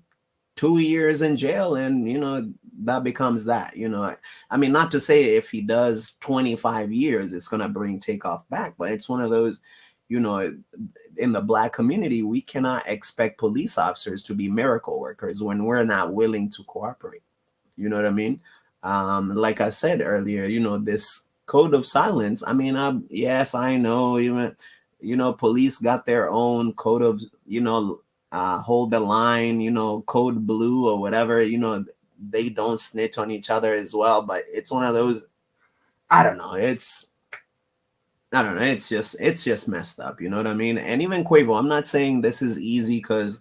2 years in jail, and that becomes that. I mean, not to say if he does 25 years, it's gonna bring Takeoff back, but it's one of those, you know, in the Black community, we cannot expect police officers to be miracle workers when we're not willing to cooperate. You know what I mean? Like I said earlier, this code of silence. I mean, yes, I know. Even police got their own code of hold the line. Code blue or whatever. They don't snitch on each other as well. But it's one of those. I don't know. I don't know. It's just messed up. You know what I mean? And even Quavo, I'm not saying this is easy because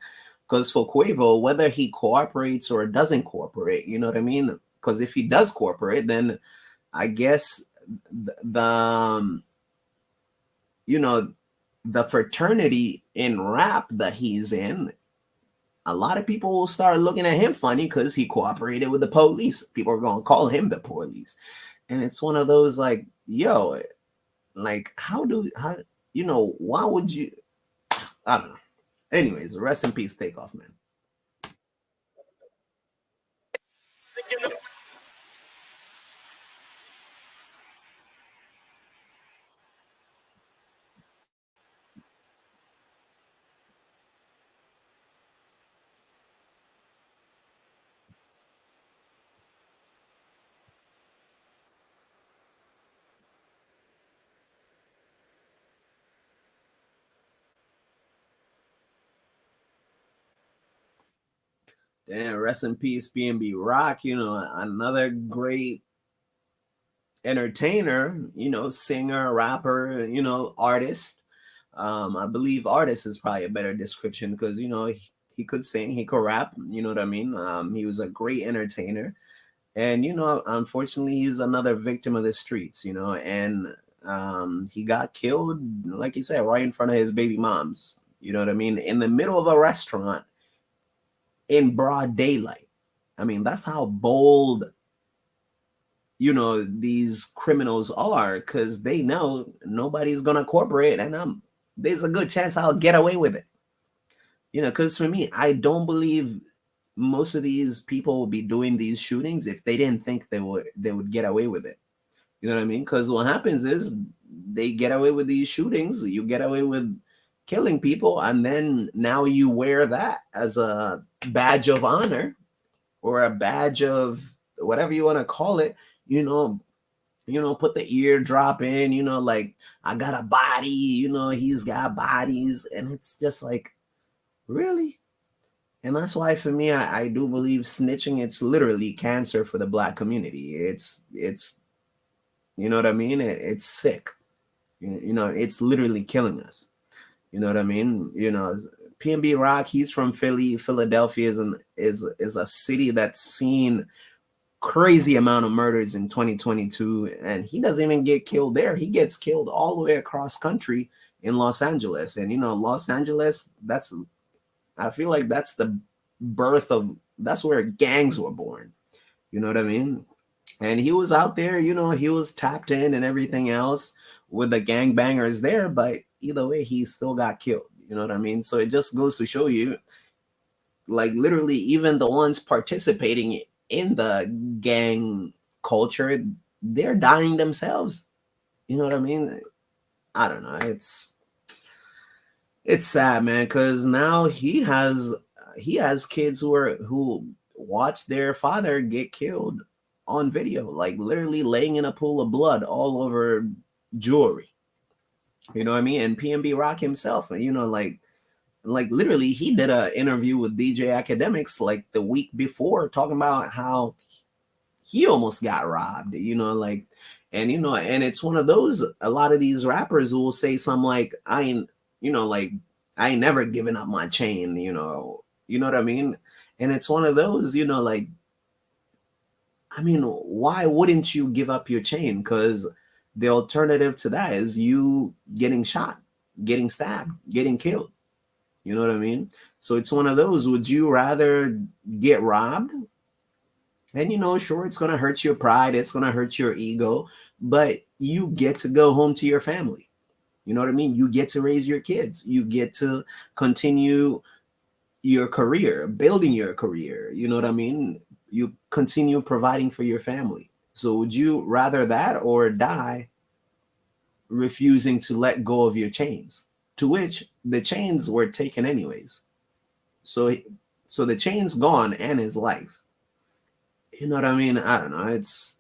for Quavo, whether he cooperates or doesn't cooperate, you know what I mean? Because if he does cooperate, then I guess the the fraternity in rap that he's in, a lot of people will start looking at him funny because he cooperated with the police. People are going to call him the police. And it's one of those like, yo, like, why would you? I don't know. Anyways, rest in peace, Takeoff, man. Damn, rest in peace, PNB Rock. Another great entertainer. Singer, rapper. Artist. I believe artist is probably a better description because he could sing, he could rap. You know what I mean? He was a great entertainer, and unfortunately, he's another victim of the streets. And he got killed, like you said, right in front of his baby moms. You know what I mean? In the middle of a restaurant in broad daylight. I mean, that's how bold, these criminals are because they know nobody's going to cooperate, and there's a good chance I'll get away with it. Because for me, I don't believe most of these people will be doing these shootings if they didn't think they would get away with it. You know what I mean? Because what happens is they get away with these shootings, you get away with killing people, and then now you wear that as a badge of honor or a badge of whatever you want to call it. Put the eardrop in. Like, I got a body. He's got bodies, and it's just like, really. And that's why for me, I do believe snitching, it's literally cancer for the Black community. It's you know what I mean? It's sick. It's literally killing us. You know what I mean? PNB Rock, he's from Philly. Philadelphia is a city that's seen crazy amount of murders in 2022, and he doesn't even get killed there. He gets killed all the way across country in Los Angeles. And Los Angeles, I feel like that's where gangs were born. You know what I mean? And he was out there, he was tapped in and everything else with the gangbangers there, but either way, he still got killed. You know what I mean? So it just goes to show you, like, literally, even the ones participating in the gang culture, they're dying themselves. You know what I mean? I don't know. It's sad, man, because now he has kids who watch their father get killed on video, like literally laying in a pool of blood all over jewelry. You know what I mean? And PNB Rock himself, like literally, he did an interview with DJ Academics like the week before, talking about how he almost got robbed. And it's one of those. A lot of these rappers will say something like, I ain't never given up my chain. You know what I mean? And it's one of those. Like, I mean, why wouldn't you give up your chain? Because the alternative to that is you getting shot, getting stabbed, getting killed. You know what I mean? So it's one of those. Would you rather get robbed? And sure, it's gonna hurt your pride, it's gonna hurt your ego, but you get to go home to your family. You know what I mean? You get to raise your kids. You get to continue your career, building your career. You know what I mean? You continue providing for your family. So would you rather that or die refusing to let go of your chains? To which the chains were taken anyways. So so the chain's gone and his life. You know what I mean? I don't know. It's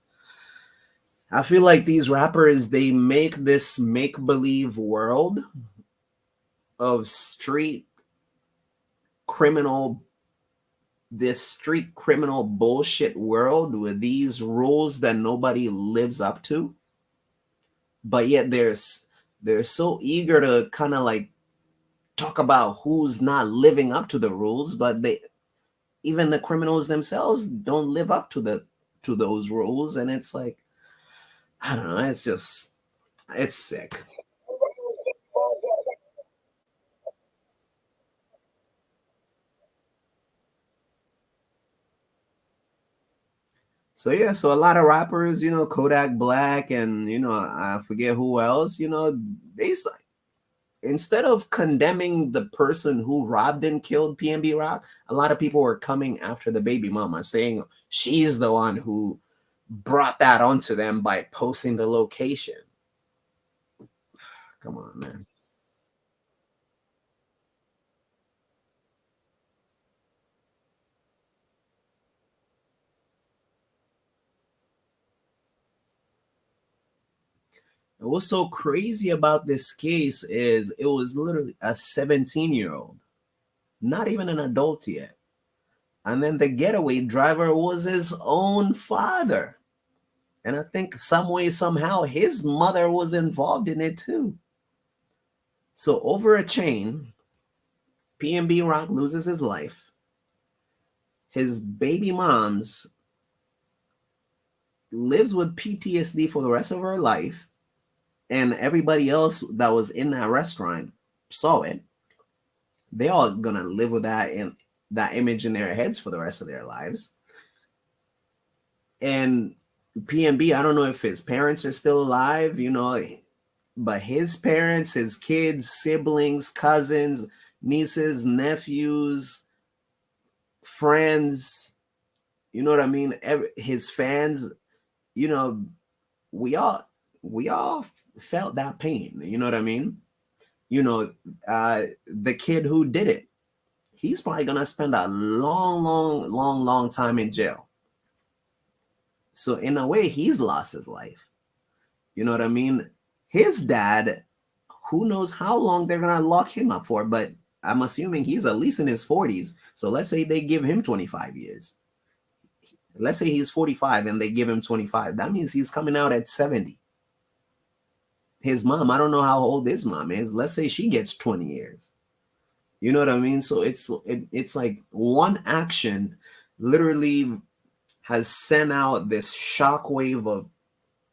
I feel like these rappers they make this make believe world of criminal street criminal bullshit world with these rules that nobody lives up to, but yet they're so eager to kind of like talk about who's not living up to the rules, but they even the criminals themselves don't live up to the to those rules, and it's like I don't know, it's just it's sick. So yeah, so a lot of rappers, Kodak Black and I forget who else, they instead of condemning the person who robbed and killed PNB Rock, a lot of people were coming after the baby mama, saying she's the one who brought that onto them by posting the location. Come on, man. And what's so crazy about this case is it was literally a 17-year-old, not even an adult yet. And then the getaway driver was his own father. And I think some way, somehow, his mother was involved in it too. So over a chain, PNB Rock loses his life. His baby mom's lives with PTSD for the rest of her life. And everybody else that was in that restaurant saw it. They all gonna live with that and that image in their heads for the rest of their lives. And PNB, I don't know if his parents are still alive, but his parents, his kids, siblings, cousins, nieces, nephews, friends, you know what I mean? His fans, you know, we all we all felt that pain. You know what I mean? The kid who did it, he's probably gonna spend a long, long, long, long time in jail. So in a way, he's lost his life. You know what I mean? His dad, who knows how long they're gonna lock him up for, but I'm assuming he's at least in his 40s. So let's say they give him 25 years. Let's say he's 45 and they give him 25. That means he's coming out at 70. His mom, I don't know how old his mom is. Let's say she gets 20 years. You know what I mean? So it's like one action literally has sent out this shockwave of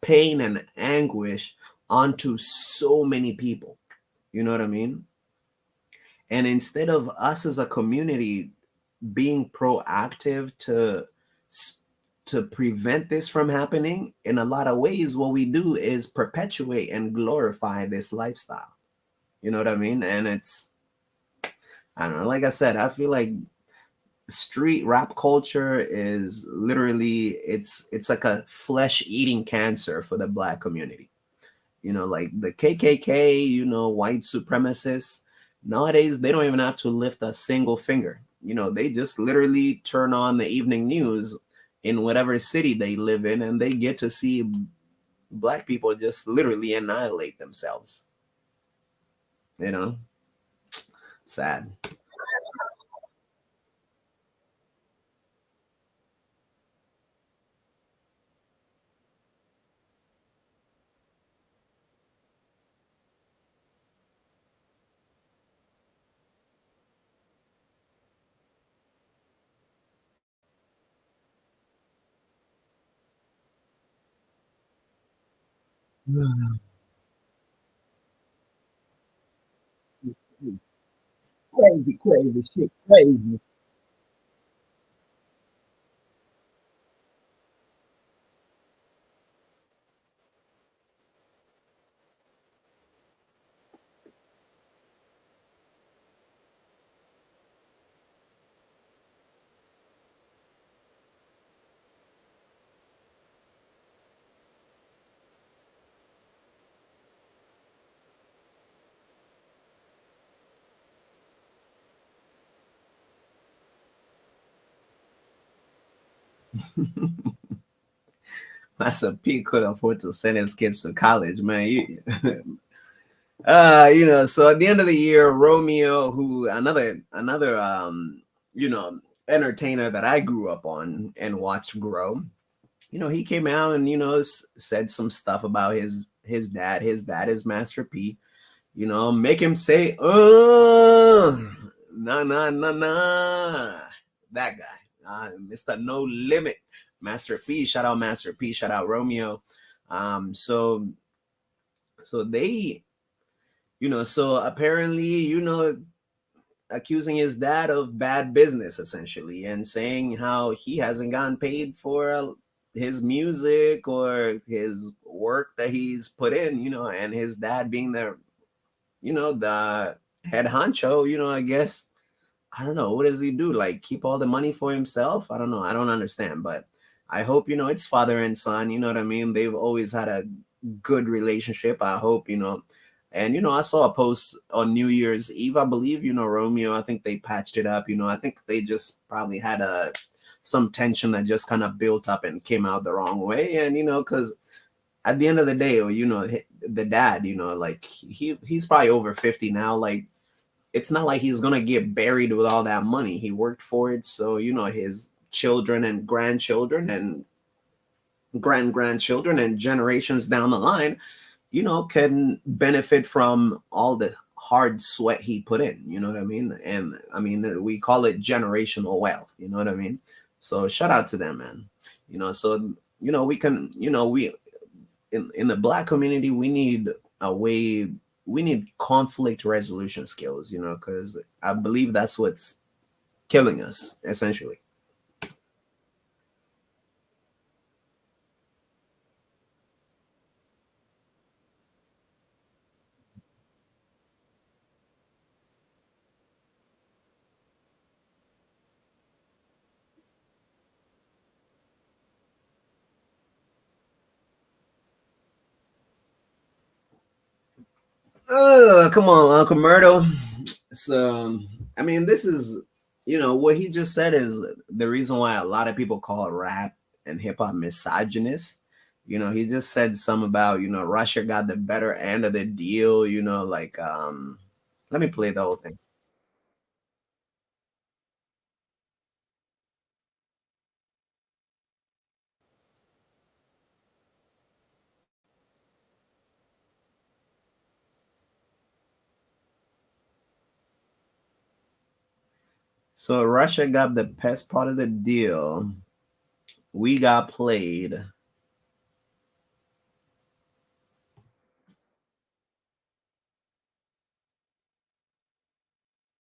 pain and anguish onto so many people. You know what I mean? And instead of us as a community being proactive to prevent this from happening, in a lot of ways, what we do is perpetuate and glorify this lifestyle. You know what I mean? And I don't know. Like I said, I feel like street rap culture is literally it's like a flesh eating cancer for the black community. Like the KKK, white supremacists. Nowadays, they don't even have to lift a single finger. They just literally turn on the evening news in whatever city they live in, and they get to see black people just literally annihilate themselves. You know, sad. Crazy, crazy shit, crazy. Master P could afford to send his kids to college, man. So at the end of the year, Romeo, who another you know, entertainer that I grew up on and watched grow, he came out and said some stuff about his dad. His dad is Master P. Make him say, nah, nah, nah, nah. That guy, Mr. No Limit, Master P. Shout out Master P. Shout out Romeo. So they, so apparently, accusing his dad of bad business essentially, and saying how he hasn't gotten paid for his music or his work that he's put in, and his dad being the head honcho, I guess. I don't know. What does he do? Like keep all the money for himself? I don't know. I don't understand. But I hope, it's father and son. You know what I mean? They've always had a good relationship. I hope, and, I saw a post on New Year's Eve, I believe, Romeo. I think they patched it up. I think they just probably had some tension that just kind of built up and came out the wrong way. And, because at the end of the day, or the dad, like he's probably over 50 now. Like it's not like he's gonna get buried with all that money. He worked for it, so his children and grandchildren and grandchildren and generations down the line, can benefit from all the hard sweat he put in. You know what I mean? And I mean, we call it generational wealth. You know what I mean? So shout out to them, man. So we can, we in the black community, we need a way, we need conflict resolution skills, because I believe that's what's killing us essentially. Come on, Uncle Myrtle. So I mean, this is, what he just said is the reason why a lot of people call rap and hip hop misogynist. He just said some about, Russia got the better end of the deal, like let me play the whole thing. So Russia got the best part of the deal. We got played.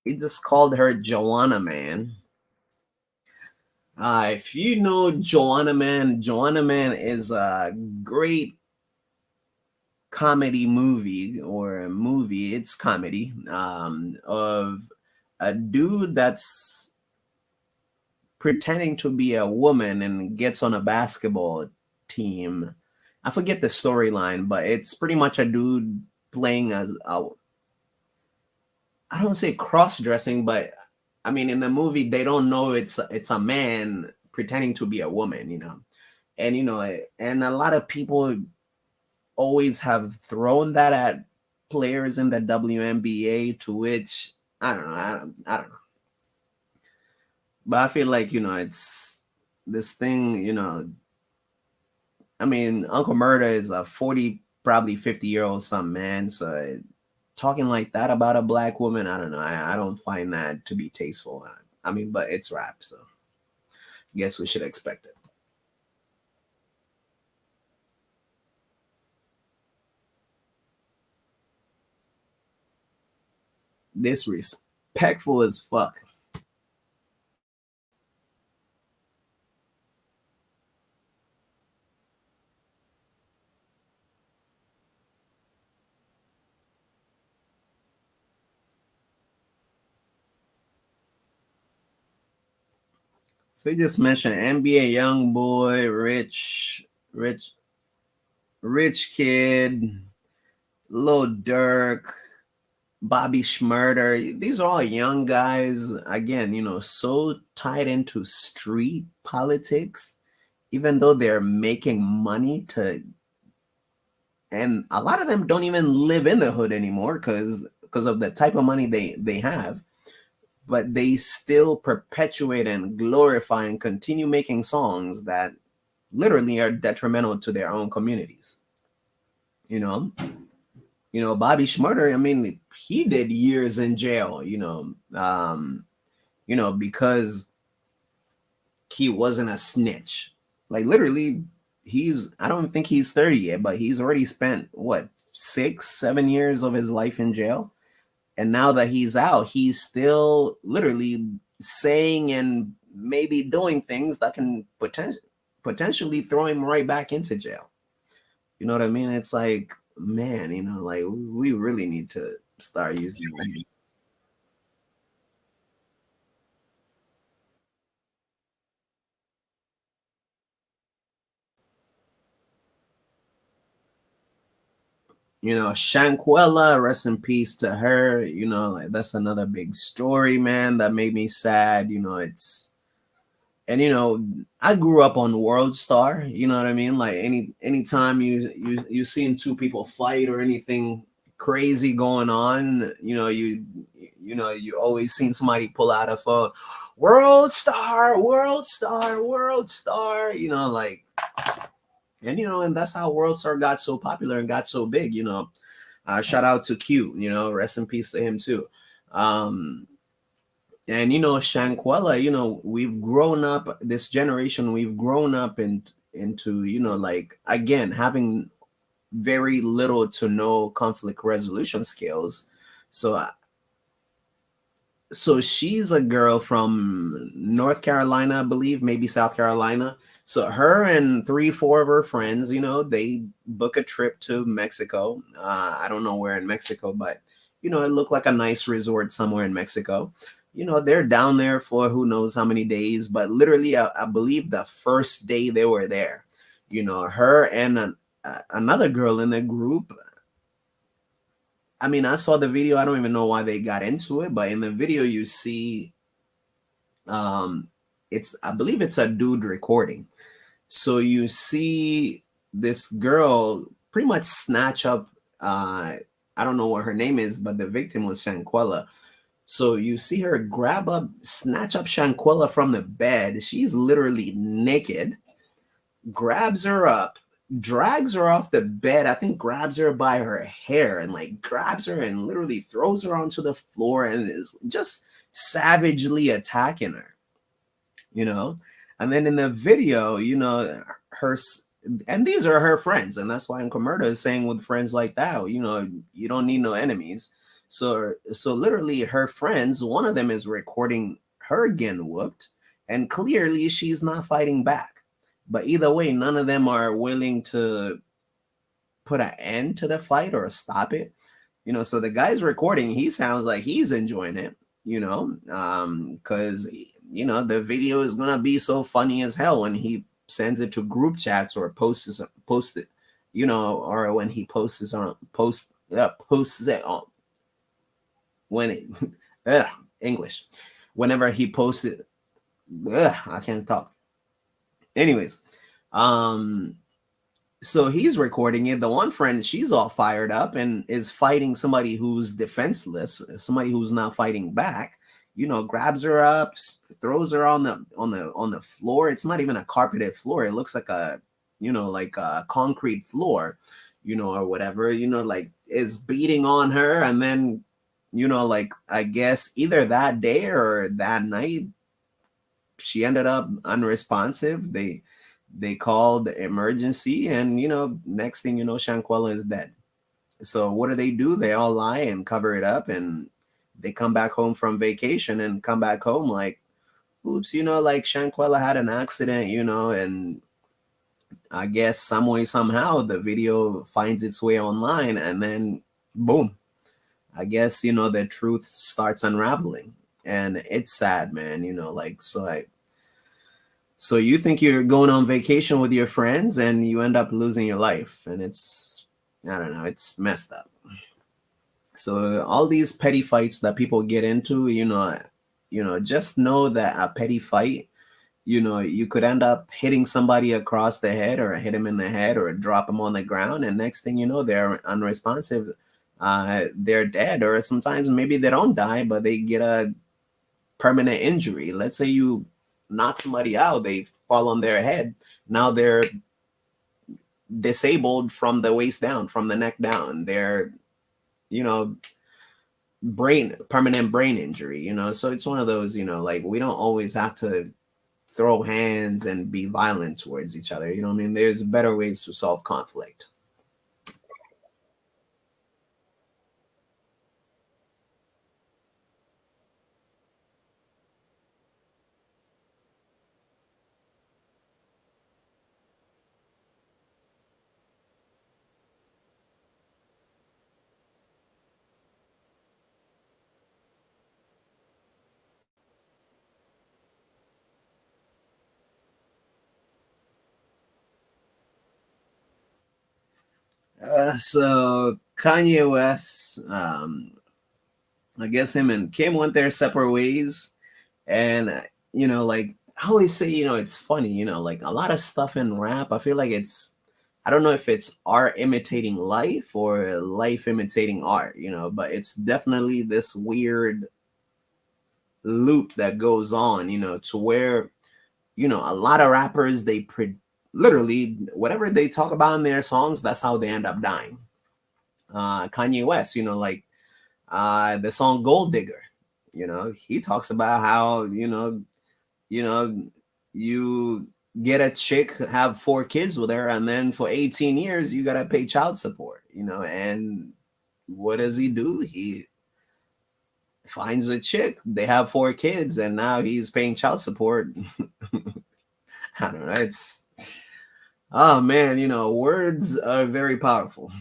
He just called her Joanna Man. If you know Joanna Man is a great comedy movie or a movie. It's comedy of a dude that's pretending to be a woman and gets on a basketball team. I forget the storyline, but it's pretty much a dude playing as a, I don't say cross dressing, but I mean in the movie they don't know it's a man pretending to be a woman, and and a lot of people always have thrown that at players in the WNBA, to which I don't know, I don't know, but I feel like it's this thing, I mean, Uncle Murder is a 40, probably 50-year old some man, so talking like that about a black woman, I don't know. I don't find that to be tasteful. I mean, but it's rap, so guess we should expect it. Disrespectful as fuck. So he just mentioned NBA young boy, rich, rich kid, Lil Durk, Bobby Schmurder. These are all young guys. Again, so tied into street politics. even though they're making money to, and a lot of them don't even live in the hood anymore because of the type of money they have, but they still perpetuate and glorify and continue making songs that literally are detrimental to their own communities. You know, Bobby Schmurder. I mean, he did years in jail. Because he wasn't a snitch. Like literally, I don't think he's 30 yet, but he's already spent what 6, 7 years of his life in jail. And now that he's out, he's still literally saying and maybe doing things that can potentially throw him right back into jail. You know what I mean? It's like, man, like we really need to start using it. Shanquella, rest in peace to her. Like that's another big story, man, that made me sad. And I grew up on World Star. You know what I mean? Like anytime you seen two people fight or anything crazy going on, you always seen somebody pull out a phone, World Star, World Star, World Star. Like, and that's how World Star got so popular and got so big. Shout out to Q. Rest in peace to him too. And Shanquella, we've grown up, this generation, we've grown up into like, again, having very little to no conflict resolution skills. So she's a girl from North Carolina, I believe, maybe South Carolina. So her and 3, 4 of her friends, they book a trip to Mexico. I don't know where in Mexico, but it looked like a nice resort somewhere in Mexico. They're down there for who knows how many days, but literally, I believe the first day they were there, her and another girl in the group. I mean, I saw the video. I don't even know why they got into it, but in the video, you see, um, I believe it's a dude recording. So you see this girl pretty much snatch up, I don't know what her name is, but the victim was Shanquella. So you see her snatch up Shanquella from the bed. She's literally naked, grabs her up, drags her off the bed. I think grabs her by her hair and like grabs her and literally throws her onto the floor and is just savagely attacking her, you know? And then in the video, and these are her friends. And that's why Nkomerda is saying with friends like that, you don't need no enemies. So literally her friends, one of them is recording her getting whooped, and clearly she's not fighting back. But either way, none of them are willing to put an end to the fight or stop it. So the guy's recording, he sounds like he's enjoying it, because the video is gonna be so funny as hell when he sends it to group chats or posts it, or when he posts it on when it English, whenever he posts it. I can't talk. Anyways, so he's recording it. The one friend, she's all fired up and is fighting somebody who's defenseless, somebody who's not fighting back. Grabs her up, throws her on the floor. It's not even a carpeted floor. It looks like like a concrete floor, or whatever. Like is beating on her, and then like I guess either that day or that night, she ended up unresponsive. They called the emergency, and next thing you know, Shanquella is dead. So what do? They all lie and cover it up, and they come back home from vacation and come back home like, oops, like Shanquella had an accident, and I guess some way, somehow the video finds its way online, and then boom, I guess, the truth starts unraveling. And it's sad, man, like, so you think you're going on vacation with your friends and you end up losing your life. And it's, I don't know, it's messed up. So all these petty fights that people get into, just know that a petty fight you know, you could end up hitting somebody across the head or hit him in the head or drop him on the ground. And next thing you know, they're unresponsive. They're dead, or sometimes maybe they don't die, but they get a permanent injury. Let's say you knock somebody out, they fall on their head. Now they're disabled from the waist down, from the neck down. They're, you know, permanent brain injury, you know. So it's one of those, you know, like we don't always have to throw hands and be violent towards each other. You know what I mean? There's better ways to solve conflict. So Kanye West, I guess him and Kim went their separate ways. And, you know, like I always say, you know, it's funny, you know, like a lot of stuff in rap, I feel like it's, I don't know if it's art imitating life or life imitating art, you know, but it's definitely this weird loop that goes on, you know, to where, you know, a lot of rappers, literally whatever they talk about in their songs, that's how they end up dying. Kanye West, you know, like the song Gold Digger, you know, he talks about how, you know, you get a chick, have 4 kids with her, and then for 18 years you gotta pay child support, you know. And what does he do? He finds a chick, they have 4 kids, and now he's paying child support. I don't know. It's, oh man, you know, words are very powerful.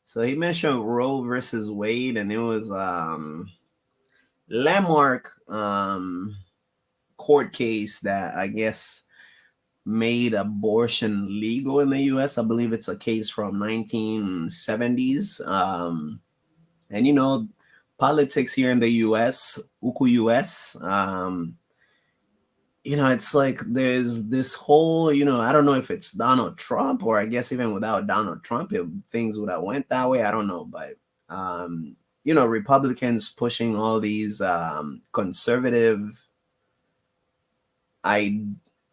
So he mentioned Roe versus Wade, and it was landmark court case that I guess made abortion legal in the US. I believe it's a case from 1970s. And you know, politics here in the US, Uku US, you know, it's like there's this whole, you know, I don't know if it's Donald Trump, or I guess even without Donald Trump, things would have went that way. I don't know, but you know, Republicans pushing all these conservative, I,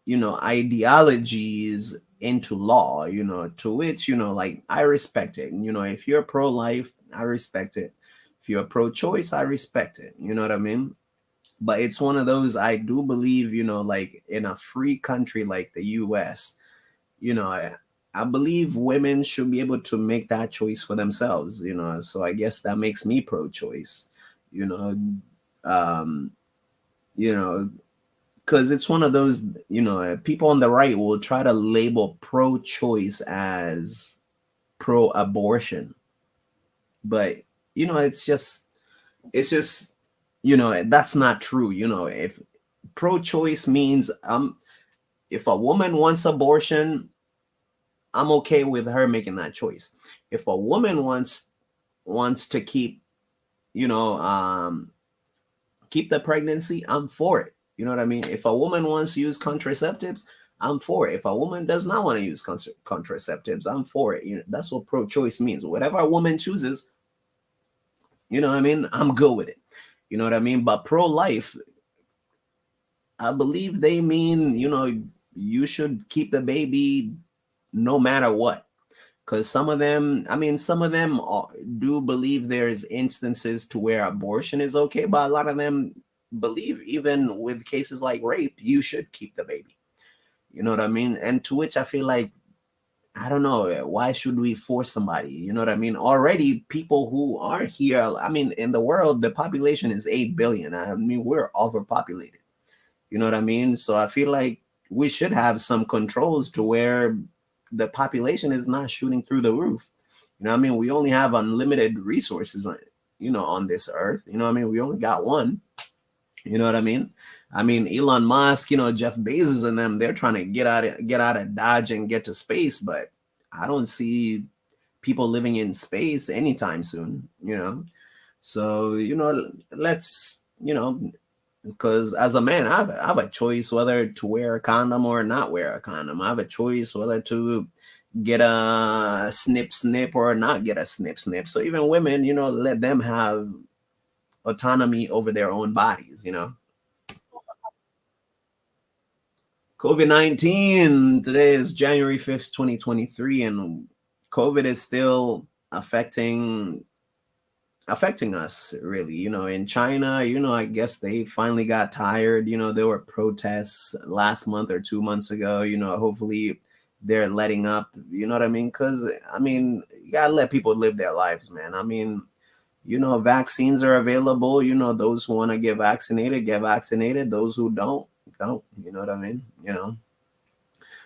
you know, ideologies into law, you know, to which, you know, like I respect it. You know, if you're pro-life, I respect it. If you're pro-choice, I respect it. You know what I mean? But it's one of those, I do believe, you know, like in a free country like the US, you know, I believe women should be able to make that choice for themselves, you know. So I guess that makes me pro-choice, you know. Um, you know, because it's one of those, you know, people on the right will try to label pro-choice as pro-abortion, but you know, it's just you know, that's not true. You know, if pro-choice means if a woman wants abortion, I'm okay with her making that choice. If a woman wants to keep, you know, keep the pregnancy, I'm for it. You know what I mean? If a woman wants to use contraceptives, I'm for it. If a woman does not want to use contraceptives, I'm for it. You know, that's what pro-choice means. Whatever a woman chooses, you know what I mean? I'm good with it. You know what I mean? But pro-life, I believe they mean, you know, you should keep the baby no matter what. Because some of them, I mean, some of them do believe there's instances to where abortion is okay, but a lot of them believe even with cases like rape, you should keep the baby. You know what I mean? And to which I feel like, I don't know, why should we force somebody? You know what I mean? Already, people who are here, I mean, in the world, the population is 8 billion. I mean, we're overpopulated. You know what I mean? So I feel like we should have some controls to where the population is not shooting through the roof. You know what I mean? We only have unlimited resources. on this earth. We only got one. You know what I mean? Elon Musk, Jeff Bezos and them, they're trying to get out of Dodge and get to space, but I don't see people living in space anytime soon, So, let's, because as a man, I have a choice whether to wear a condom or not wear a condom. I have a choice whether to get a snip snip or not get a snip snip. So even women, let them have autonomy over their own bodies. COVID-19, today is January 5th, 2023, and COVID is still affecting us really. In China, I guess they finally got tired. There were protests last month or 2 months ago. Hopefully they're letting up, you know what I mean? Because you gotta let people live their lives, man. Vaccines are available. Those who want to get vaccinated. Those who don't. You know what I mean?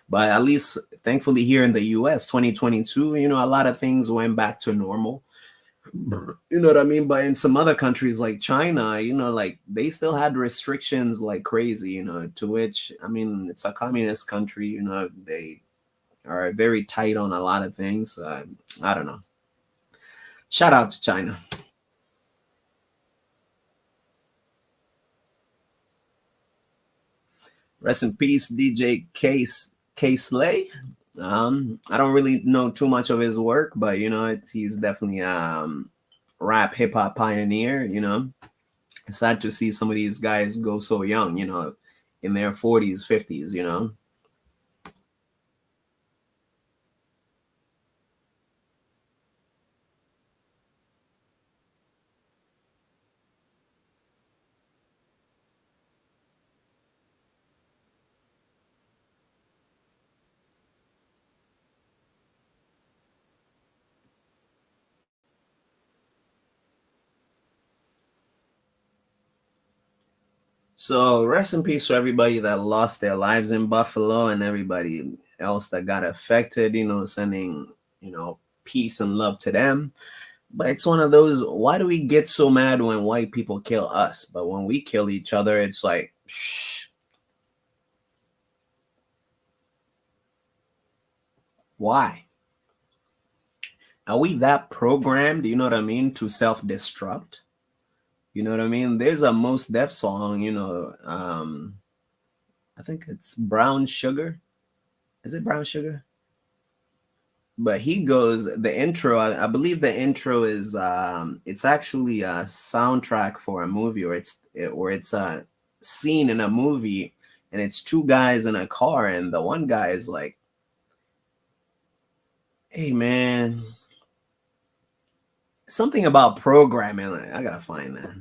But at least, thankfully, here in the US, 2022, a lot of things went back to normal. You know what I mean? But in some other countries like China, like they still had restrictions like crazy, to which, it's a communist country, they are very tight on a lot of things. I don't know. Shout out to China. Rest in peace, DJ K Slay. I don't really know too much of his work, but he's definitely rap hip hop pioneer. It's sad to see some of these guys go so young. In their 40s, 50s. So rest in peace to everybody that lost their lives in Buffalo and everybody else that got affected. Sending peace and love to them. But it's one of those, why do we get so mad when white people kill us? But when we kill each other, it's like, shh, why? Are we that programmed, you know what I mean, to self destruct? You know what I mean? There's a Most Def song, I think it's Brown Sugar. Is it Brown Sugar? But he goes, the intro, I believe the intro is it's actually a soundtrack for a movie, or it's a scene in a movie, and it's two guys in a car, and the one guy is like, hey man, something about programming. I gotta find that.